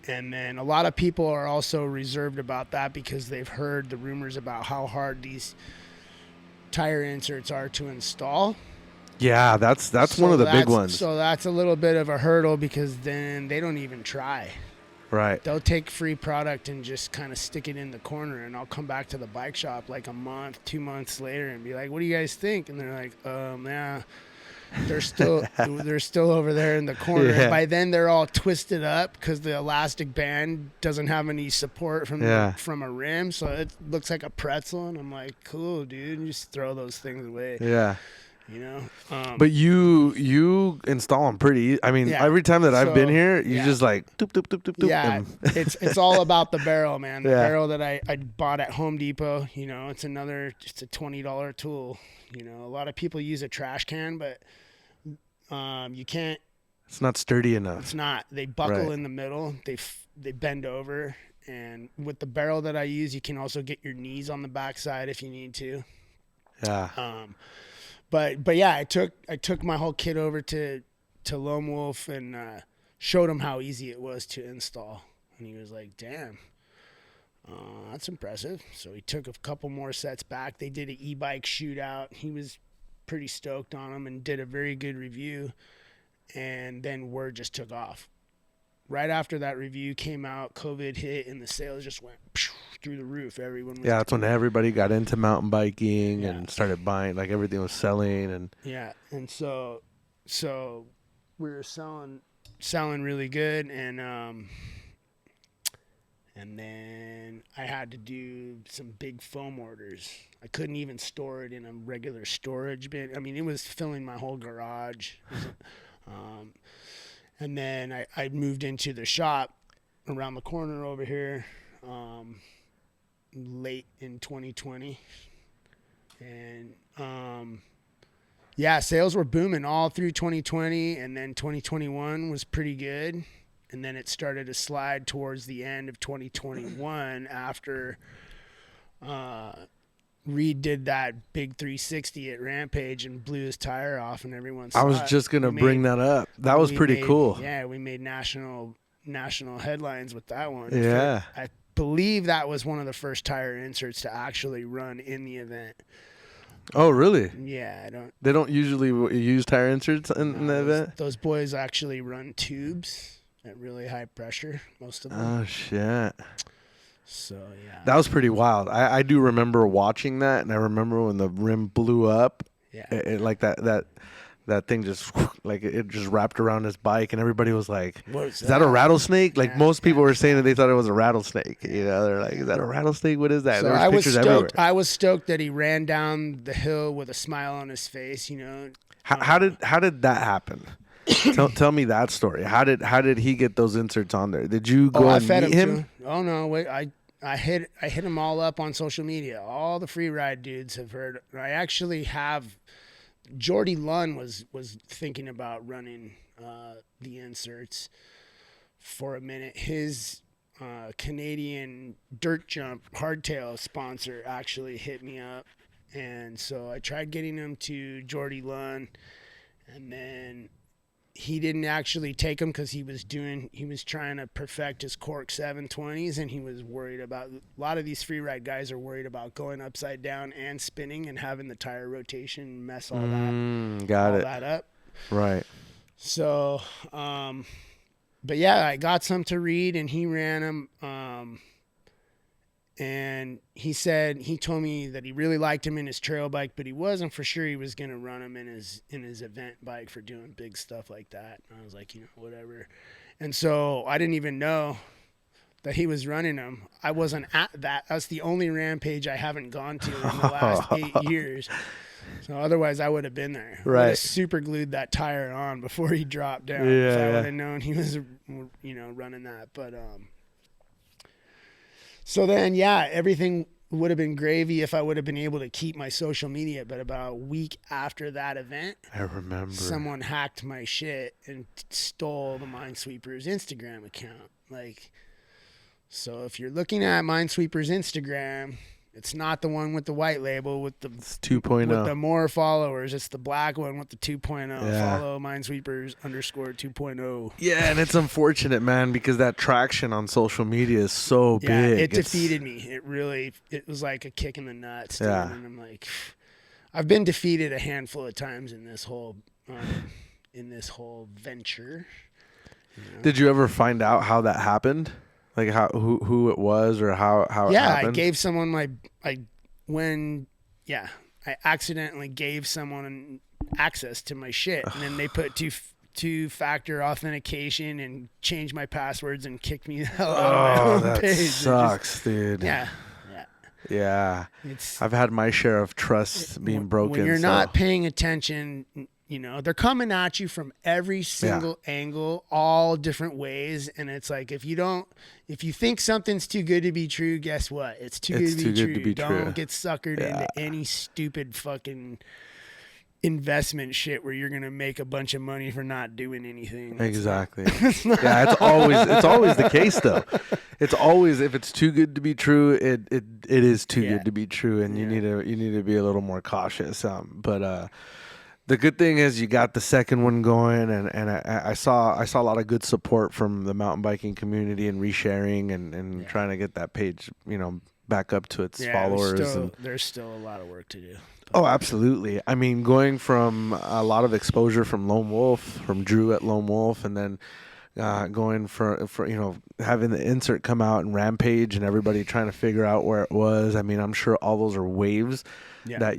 then a lot of people are also reserved about that because they've heard the rumors about how hard these tire inserts are to install. Yeah, that's one of the big ones. So that's a little bit of a hurdle because then they don't even try. Right. They'll take free product and just kind of stick it in the corner, and I'll come back to the bike shop like a month, 2 months later and be like, what do you guys think? And they're like, yeah, they're still over there in the corner. Yeah. By then they're all twisted up because the elastic band doesn't have any support from a rim, so it looks like a pretzel. And I'm like, cool, dude, you just throw those things away. Yeah. But you install them pretty. I mean, every time that I've been here, you just like doop doop doop doop doop. Yeah, it's all about the barrel, man. The barrel that I bought at Home Depot. It's a $20 tool. A lot of people use a trash can, but you can't. It's not sturdy enough. It's not. They buckle in the middle. They bend over, and with the barrel that I use, you can also get your knees on the backside if you need to. Yeah. But yeah, I took my whole kit over to Lone Wolf and showed him how easy it was to install, and he was like, "Damn, that's impressive." So he took a couple more sets back. They did an e-bike shootout. He was pretty stoked on them and did a very good review, and then word just took off. Right after that review came out, COVID hit and the sales just went through the roof. Everyone was that's when everybody got into mountain biking and started buying, like everything was selling. And so we were selling really good, and then I had to do some big foam orders. I couldn't even store it in a regular storage bin. I mean, it was filling my whole garage. And then I moved into the shop around the corner over here late in 2020. And sales were booming all through 2020, and then 2021 was pretty good. And then it started to slide towards the end of 2021 after Reed did that big 360 at Rampage and blew his tire off, and everyone saw I was it. just gonna bring that up. That was pretty cool. Yeah, we made national headlines with that one. Yeah. I believe that was one of the first tire inserts to actually run in the event. Oh, really? Yeah, I don't. They don't usually use tire inserts in the event? Those boys actually run tubes at really high pressure, most of them. Oh, shit. So, yeah. That was pretty wild. I do remember watching that, and I remember when the rim blew up. Yeah. It like that thing just like it just wrapped around his bike, and everybody was like, "Is that a rattlesnake?" Like most people were saying that they thought it was a rattlesnake. You know, they're like, "Is that a rattlesnake? What is that?" So there was pictures everywhere. I was stoked that he ran down the hill with a smile on his face. You know. How did that happen? Tell me that story. How did he get those inserts on there? Did you go and meet him? Oh no, wait, I hit him all up on social media. All the free ride dudes have heard. I actually have. Jordy Lunn was thinking about running the inserts for a minute. His Canadian dirt jump hardtail sponsor actually hit me up, and so I tried getting him to Jordy Lunn, and then he didn't actually take him because he was trying to perfect his Cork 720s, and he was worried about, a lot of these free ride guys are worried about going upside down and spinning and having the tire rotation mess all that up. Right. So, but yeah, I got some to Reed, and he ran them. And he told me that he really liked him in his trail bike, but he wasn't for sure he was going to run him in his event bike for doing big stuff like that. And I was like, whatever. And so I didn't even know that he was running them. I wasn't at that. That's the only Rampage I haven't gone to in the last 8 years. So otherwise I would have been there. Right. I would have super glued that tire on before he dropped down. If I would have known he was, running that. But, so then, yeah, everything would have been gravy if I would have been able to keep my social media. But about a week after that event, I remember someone hacked my shit and stole the Mynesweepers Instagram account. So if you're looking at Mynesweepers Instagram, it's not the one with the white label with the 2.0 with the more followers. It's the black one with the 2.0. Yeah. Follow Mynesweepers _2.0. Yeah, and it's unfortunate, man, because that traction on social media is so big. It defeated me. It was like a kick in the nuts. Dude. Yeah. And I'm like, I've been defeated a handful of times in this whole venture. Did you ever find out how that happened? Like who it was or how it happened? Yeah, I gave someone I accidentally gave someone access to my shit, and then they put two-factor authentication and changed my passwords and kicked me the hell out of my own that page. sucks, dude. Yeah. I've had my share of trust being broken. When you're not paying attention, they're coming at you from every single angle, all different ways. And it's like, if you think something's too good to be true, guess what? It's too good to be true. Don't get suckered into any stupid fucking investment shit where you're going to make a bunch of money for not doing anything. Exactly. It's always the case though. It's always, if it's too good to be true, it is too good to be true. And you need to be a little more cautious. But the good thing is you got the second one going, and I saw a lot of good support from the mountain biking community and resharing and trying to get that page, back up to its followers. There's still a lot of work to do. Oh, absolutely. I mean, going from a lot of exposure from Lone Wolf, from Drew at Lone Wolf, and then going for having the insert come out and Rampage and everybody trying to figure out where it was. I mean, I'm sure all those are waves that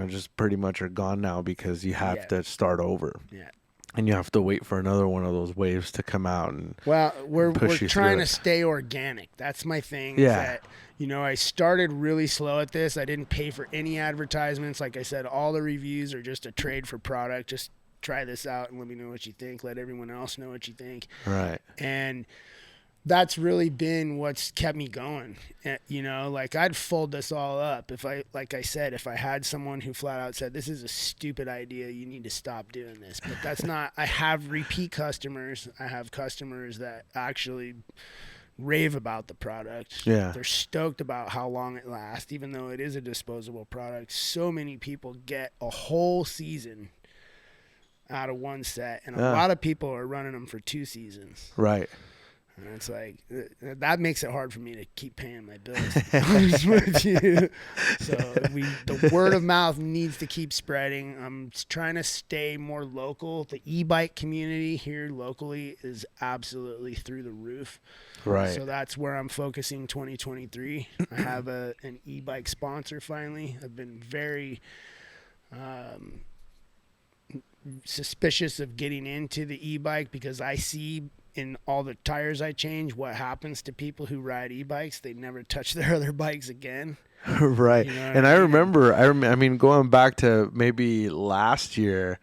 just pretty much are gone now because you have to start over. Yeah. And you have to wait for another one of those waves to come out and we're trying to stay organic. That's my thing. Yeah. I started really slow at this. I didn't pay for any advertisements. Like I said, all the reviews are just a trade for product. Just try this out and let me know what you think. Let everyone else know what you think. Right. And that's really been what's kept me going. I'd fold this all up if I had someone who flat out said, this is a stupid idea, you need to stop doing this. But that's not, I have repeat customers. I have customers that actually rave about the product. Yeah. They're stoked about how long it lasts, even though it is a disposable product. So many people get a whole season out of one set, and a lot of people are running them for 2 seasons. Right. And it's like, that makes it hard for me to keep paying my bills, to be honest with you. So the word of mouth needs to keep spreading. I'm trying to stay more local. The e-bike community here locally is absolutely through the roof. Right. So that's where I'm focusing 2023. I have an e-bike sponsor finally. I've been very suspicious of getting into the e-bike because I see in all the tires I change what happens to people who ride e-bikes. They never touch their other bikes again. Right. You know And I mean, going back to maybe last year,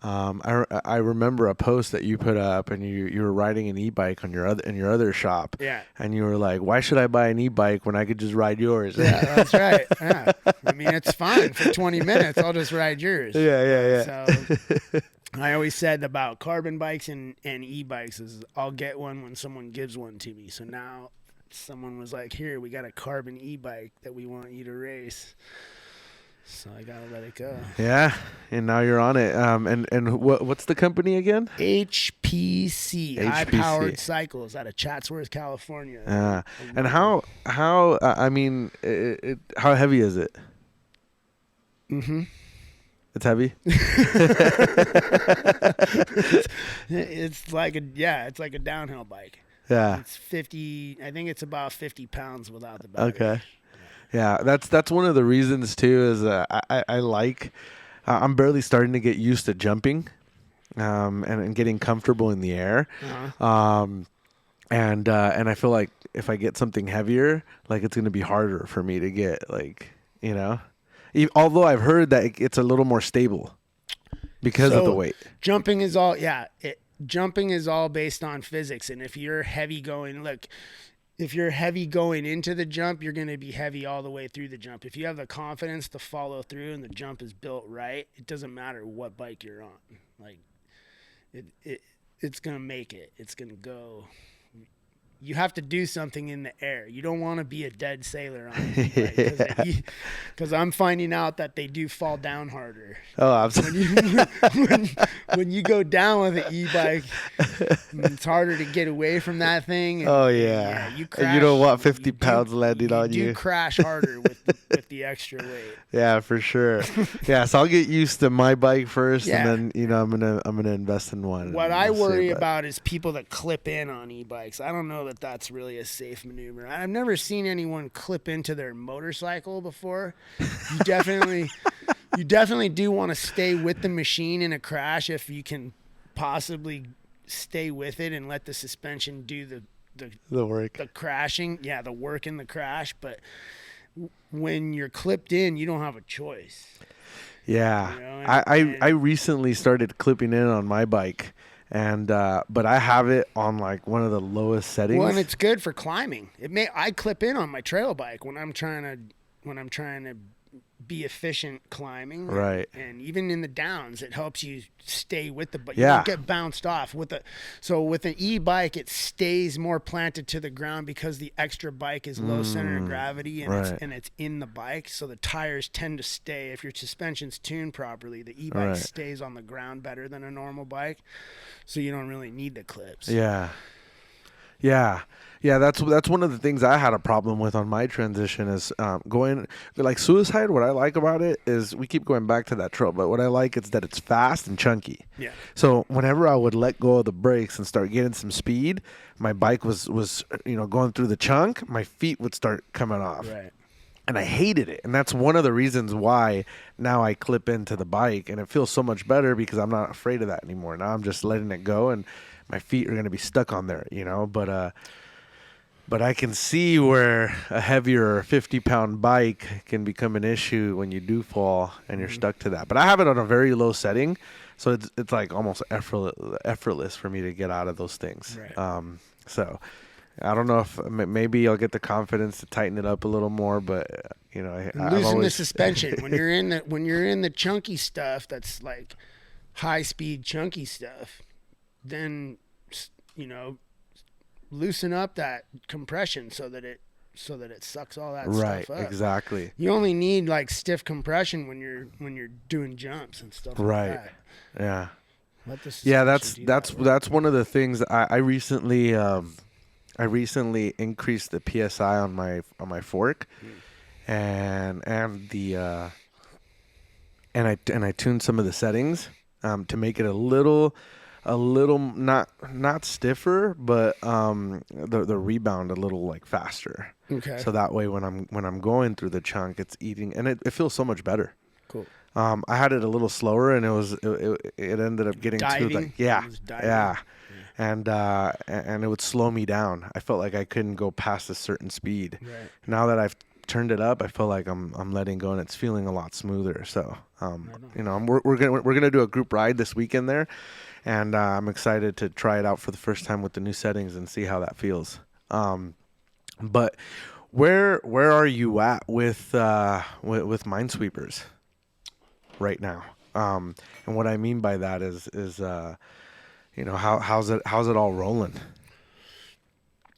I remember a post that you put up, and you were riding an e-bike in your other shop. Yeah. And you were like, why should I buy an e-bike when I could just ride yours? Yeah, that's right. Yeah. I mean, it's fine for 20 minutes. I'll just ride yours. Yeah. So I always said about carbon bikes and e-bikes is I'll get one when someone gives one to me. So now someone was like, here, we got a carbon e-bike that we want you to race. So I got to let it go. Yeah. And now you're on it. And what's the company again? HPC. High Powered Cycles out of Chatsworth, California. And how heavy is it? Mm-hmm. It's heavy. It's like a downhill bike. Yeah. It's 50. I think it's about 50 pounds without the battery. Okay. Yeah, that's one of the reasons too. Is I like. I'm barely starting to get used to jumping, and getting comfortable in the air. Uh-huh. And I feel like if I get something heavier, like it's going to be harder for me to get, like, you know. Although I've heard that it's a little more stable because of the weight. Jumping is all jumping is all based on physics, and if you're heavy going into the jump, you're going to be heavy all the way through the jump. If you have the confidence to follow through and the jump is built right, it doesn't matter what bike you're on. Like it's going to make it. It's going to go. You have to do something in the air. You don't want to be a dead sailor on it, because I'm finding out that they do fall down harder. Oh, absolutely. When you go down with an e-bike, it's harder to get away from that thing. You crash. And you don't want 50 pounds landing on you. You do crash harder with the extra weight. Yeah, for sure. Yeah, so I'll get used to my bike first, and then I'm gonna invest in one. What I worry about is people that clip in on e-bikes. I don't know that that's really a safe maneuver. I've never seen anyone clip into their motorcycle before. You definitely do want to stay with the machine in a crash if you can possibly stay with it and let the suspension do the work. The crashing. Yeah, the work in the crash. But when you're clipped in, you don't have a choice. Yeah. You know, I recently started clipping in on my bike. And but I have it on like one of the lowest settings. Well, and it's good for climbing. I clip in on my trail bike when I'm trying to be efficient climbing. Right. And even in the downs, it helps you stay with the bike. Yeah. You don't get bounced off so with an e-bike, it stays more planted to the ground because the extra bike is low center of gravity and it's in the bike. So the tires tend to stay. If your suspension's tuned properly, the e-bike stays on the ground better than a normal bike. So you don't really need the clips. Yeah. That's one of the things I had a problem with on my transition is going like Suicide. What I like about it is we keep going back to that trail, but what I like is that it's fast and chunky. Yeah. So whenever I would let go of the brakes and start getting some speed, my bike was going through the chunk. My feet would start coming off. Right. And I hated it. And that's one of the reasons why now I clip into the bike. And it feels so much better because I'm not afraid of that anymore. Now I'm just letting it go and my feet are going to be stuck on there, But I can see where a heavier 50-pound bike can become an issue when you do fall and you're stuck to that. But I have it on a very low setting. So it's like almost effortless for me to get out of those things. Right. So I don't know if maybe I'll get the confidence to tighten it up a little more, but losing the suspension when you're in the chunky stuff, that's like high speed chunky stuff, then loosen up that compression so that it sucks all that Right, stuff up. exactly. You only need like stiff compression when you're doing jumps and stuff Right. like that. Yeah. Let the Yeah, suspension do that work. that's one of the things I recently increased the PSI on my fork, and the and I tuned some of the settings to make it a little not stiffer, but the rebound a little like faster. Okay. So that way when I'm going through the chunk, it's eating, and it feels so much better. Cool. I had it a little slower, and it ended up getting Diving? too like yeah, It was diving? yeah, and it would slow me down. I felt like I couldn't go past a certain speed. Right. Now that I've turned it up, I feel like I'm letting go, and it's feeling a lot smoother. So we're gonna do a group ride this weekend there, and I'm excited to try it out for the first time with the new settings and see how that feels. But where are you at with Mynesweepers right now? And what I mean by that is how's it all rolling?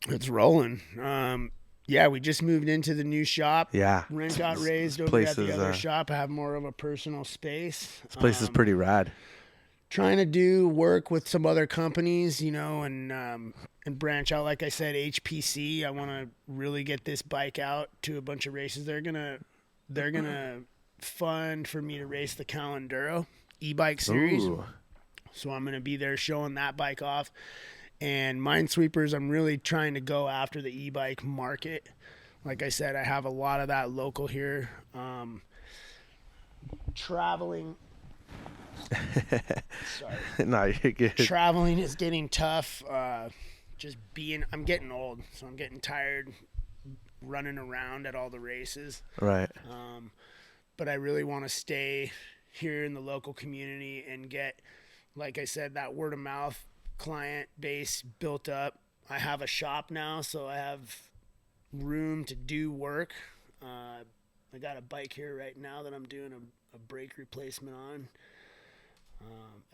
It's rolling. Yeah, we just moved into the new shop. Yeah, Rent got raised over at the other shop. I have more of a personal space. This place is pretty rad. Trying to do work with some other companies, and branch out. Like I said, HPC. I want to really get this bike out to a bunch of races. They're gonna fund for me to race the Calenduro e-bike series. Ooh. So I'm gonna be there showing that bike off. And Mynesweepers, I'm really trying to go after the e-bike market. Like I said, I have a lot of that local here. Traveling. Sorry. No, you're good. Traveling is getting tough. I'm getting old, so I'm getting tired running around at all the races. Right. But I really want to stay here in the local community and get, like I said, that word of mouth client base built up. I have a shop now, so I have room to do work. I got a bike here right now that I'm doing a brake replacement on.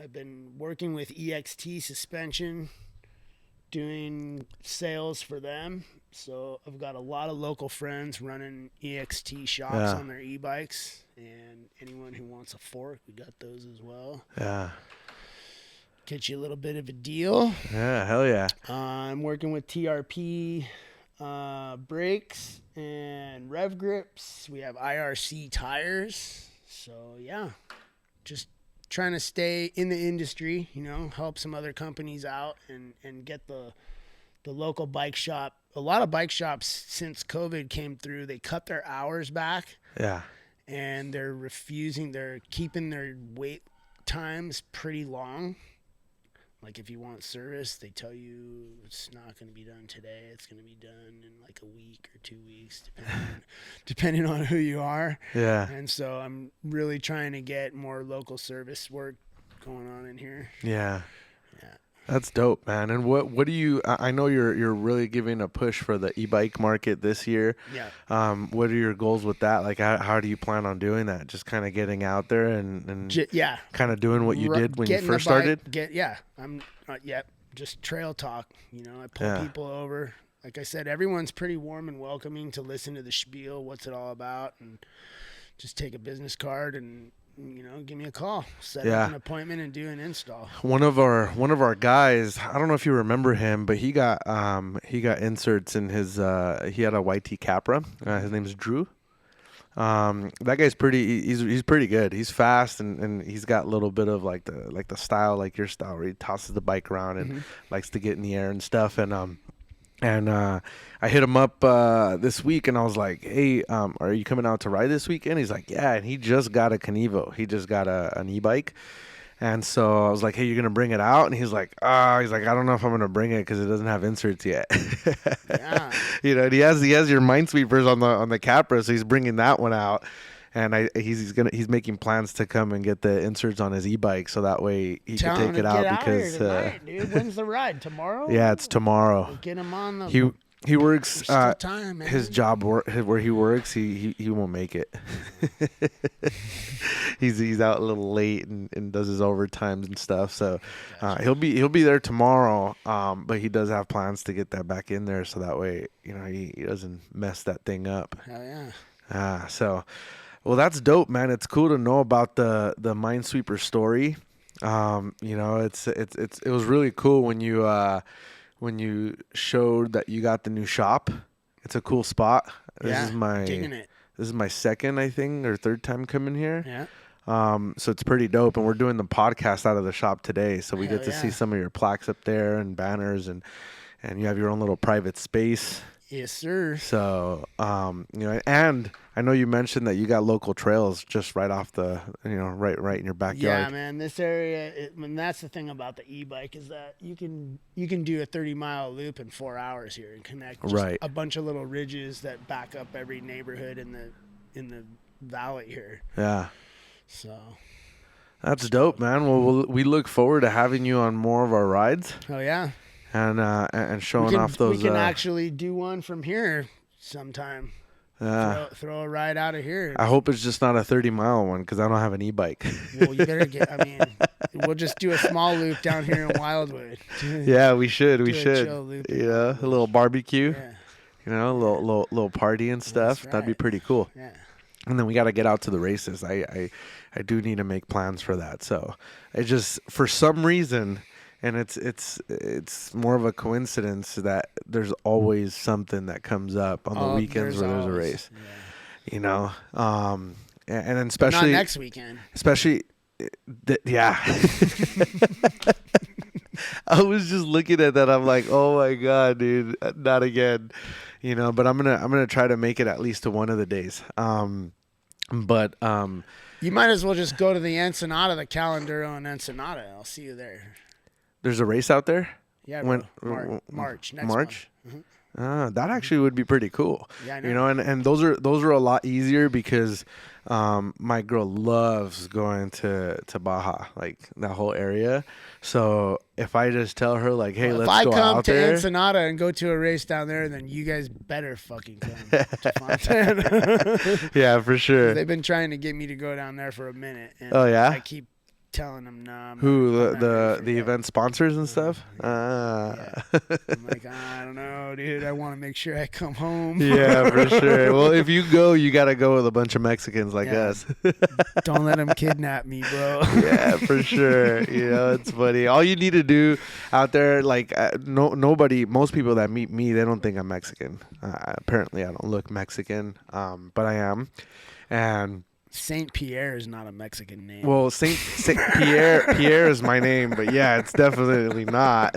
I've been working with EXT suspension, doing sales for them. So I've got a lot of local friends running EXT shops on their e-bikes, and anyone who wants a fork, we got those as well. Yeah. Get you a little bit of a deal. Yeah, hell yeah. I'm working with TRP brakes and rev grips. We have IRC tires. So yeah, just trying to stay in the industry, help some other companies out and get the local bike shop. A lot of bike shops since COVID came through, they cut their hours back. Yeah. And they're keeping their wait times pretty long. Like if you want service, they tell you it's not going to be done today. It's going to be done in like a week or 2 weeks, depending on who you are. Yeah. And so I'm really trying to get more local service work going on in here. Yeah. That's dope, man. And what do you? I know you're really giving a push for the e-bike market this year. Yeah. What are your goals with that? Like, how do you plan on doing that? Just kind of getting out there and kind of doing what you did when you first started. I'm just trail talk. I pull people over. Like I said, everyone's pretty warm and welcoming to listen to the spiel. What's it all about? And just take a business card and give me a call, set up an appointment, and do an install. One of our guys, I don't know if you remember him, but he got inserts in his. He had a YT Capra. His name is Drew. That guy's pretty. He's pretty good. He's fast and he's got a little bit of like the style, like your style, where he tosses the bike around and likes to get in the air and stuff. And I hit him up this week, and I was like, "Hey, are you coming out to ride this weekend?" He's like, "Yeah." And he just got a Canevo. He just got an e-bike, and so I was like, "Hey, you're gonna bring it out?" And he's like, I don't know if I'm gonna bring it because it doesn't have inserts yet." Yeah. And he has your Mynesweepers on the Capra, so he's bringing that one out. And he's making plans to come and get the inserts on his e-bike, so that way he can take it out because. Tonight, dude. When's the ride? Tomorrow? Yeah, it's tomorrow. We'll get him on the. He works. There's still time, man. His job where he works, he won't make it. he's out a little late and does his overtimes and stuff. So he'll be there tomorrow. But he does have plans to get that back in there, so that way he doesn't mess that thing up. Hell yeah. So, well, that's dope, man. It's cool to know about the Minesweeper story. It was really cool when you showed that you got the new shop. It's a cool spot. Digging it. This is my second, I think, or third time coming here. Yeah. So it's pretty dope, and we're doing the podcast out of the shop today, so we get to see some of your plaques up there and banners, and you have your own little private space. Yes, sir. So, and I know you mentioned that you got local trails just right off the, right in your backyard. Yeah, man. This area, that's the thing about the e-bike is that you can do a 30-mile loop in 4 hours here and connect just a bunch of little ridges that back up every neighborhood in the valley here. Yeah. So. That's dope, man. Well, we look forward to having you on more of our rides. Oh yeah. And showing off those. We can actually do one from here sometime. Throw a ride out of here. I hope it's just not a 30-mile one because I don't have an e-bike. Well, you better we'll just do a small loop down here in Wildwood. Yeah, we should. We should. A loop a little barbecue. Yeah. A little party and stuff. Right. That'd be pretty cool. Yeah. And then we got to get out to the races. I do need to make plans for that. So I just, for some reason, and it's more of a coincidence that there's always something that comes up on the weekends where there's a race. Yeah. And then especially but not next weekend. Especially, yeah. I was just looking at that. I'm like, oh my god, dude, not again. But I'm gonna try to make it at least to one of the days. But you might as well just go to the Ensenada, the Calenduro in Ensenada. I'll see you there. There's a race out there? Yeah, March. Next March? Mm-hmm. That actually would be pretty cool. Yeah, I know. And those are a lot easier because my girl loves going to Baja, like that whole area. So if I just tell her like, hey, let's go out there. If I come to Ensenada and go to a race down there, then you guys better fucking come to Fontana. Yeah, for sure. They've been trying to get me to go down there for a minute. And oh yeah. I keep telling them no. The event sponsors and stuff? Yeah. I'm like, I don't know, dude. I want to make sure I come home. Yeah, for sure. Well, if you go, you got to go with a bunch of Mexicans like us. Don't let them kidnap me, bro. Yeah, for sure. It's funny. All you need to do out there, like most people that meet me, they don't think I'm Mexican. Apparently, I don't look Mexican, but I am. And Saint Pierre is not a Mexican name. Well, Saint Pierre is my name, but yeah, it's definitely not.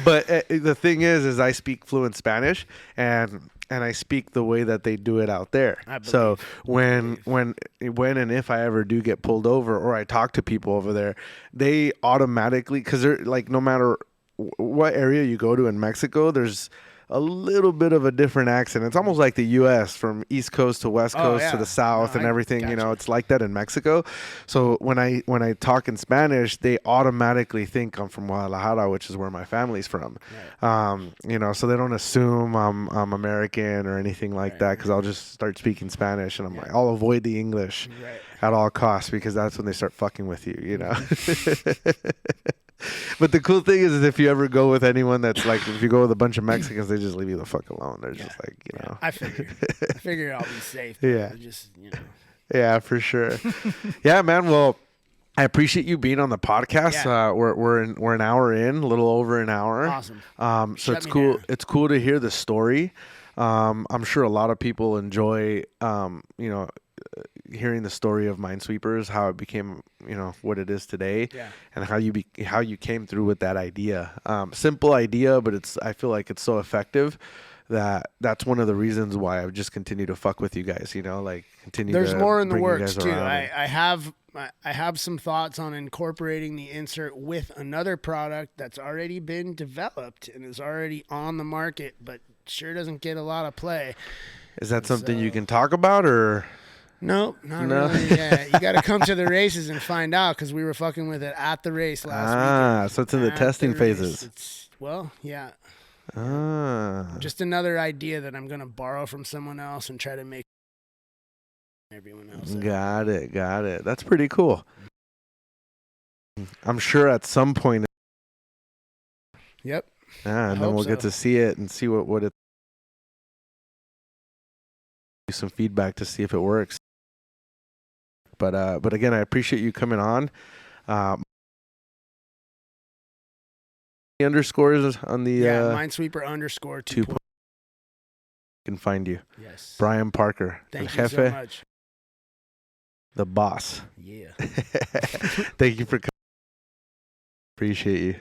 But the thing is I speak fluent Spanish, and I speak the way that they do it out there. So when and if I ever do get pulled over or I talk to people over there, they automatically, because they're like, no matter what area you go to in Mexico, there's a little bit of a different accent. It's almost like the U.S. from East Coast to West Coast to the South and everything. Gotcha. It's like that in Mexico. So when I talk in Spanish, they automatically think I'm from Guadalajara, which is where my family's from. Right. So they don't assume I'm American or anything like that, because I'll just start speaking Spanish, and I'm like, I'll avoid the English at all costs, because that's when they start fucking with you. But the cool thing is if you ever go with anyone that's like, if you go with a bunch of Mexicans, they just leave you the fuck alone. They're just like, I figure I'll be safe. Yeah. Just, Yeah, for sure. Yeah, man. Well, I appreciate you being on the podcast. Yeah. We're an hour in, a little over an hour. Awesome. So it's cool. It's cool to hear the story. I'm sure a lot of people enjoy, hearing the story of Mynesweepers, how it became, what it is today, and how you came through with that idea. Simple idea, but I feel like it's so effective that's one of the reasons why I've just continued to fuck with you guys. Continue. There's to more in the bring works too. I have some thoughts on incorporating the insert with another product that's already been developed and is already on the market, but sure doesn't get a lot of play. Is that something you can talk about, or? No, not really. Yeah, you got to come to the races and find out, because we were fucking with it at the race last week. So it's in the testing phases. Well, yeah. Ah. Just another idea that I'm going to borrow from someone else and try to make everyone else. Got it. Got it. That's pretty cool. I'm sure at some point. Yep. Yeah, and then we'll get to see it and see what it. Some feedback to see if it works. But again, I appreciate you coming on. Underscores on the Minesweeper _ 2. Can find you. Yes. Brian Parker. Thank El you Jefe, so much. The boss. Yeah. Thank you for coming. Appreciate you.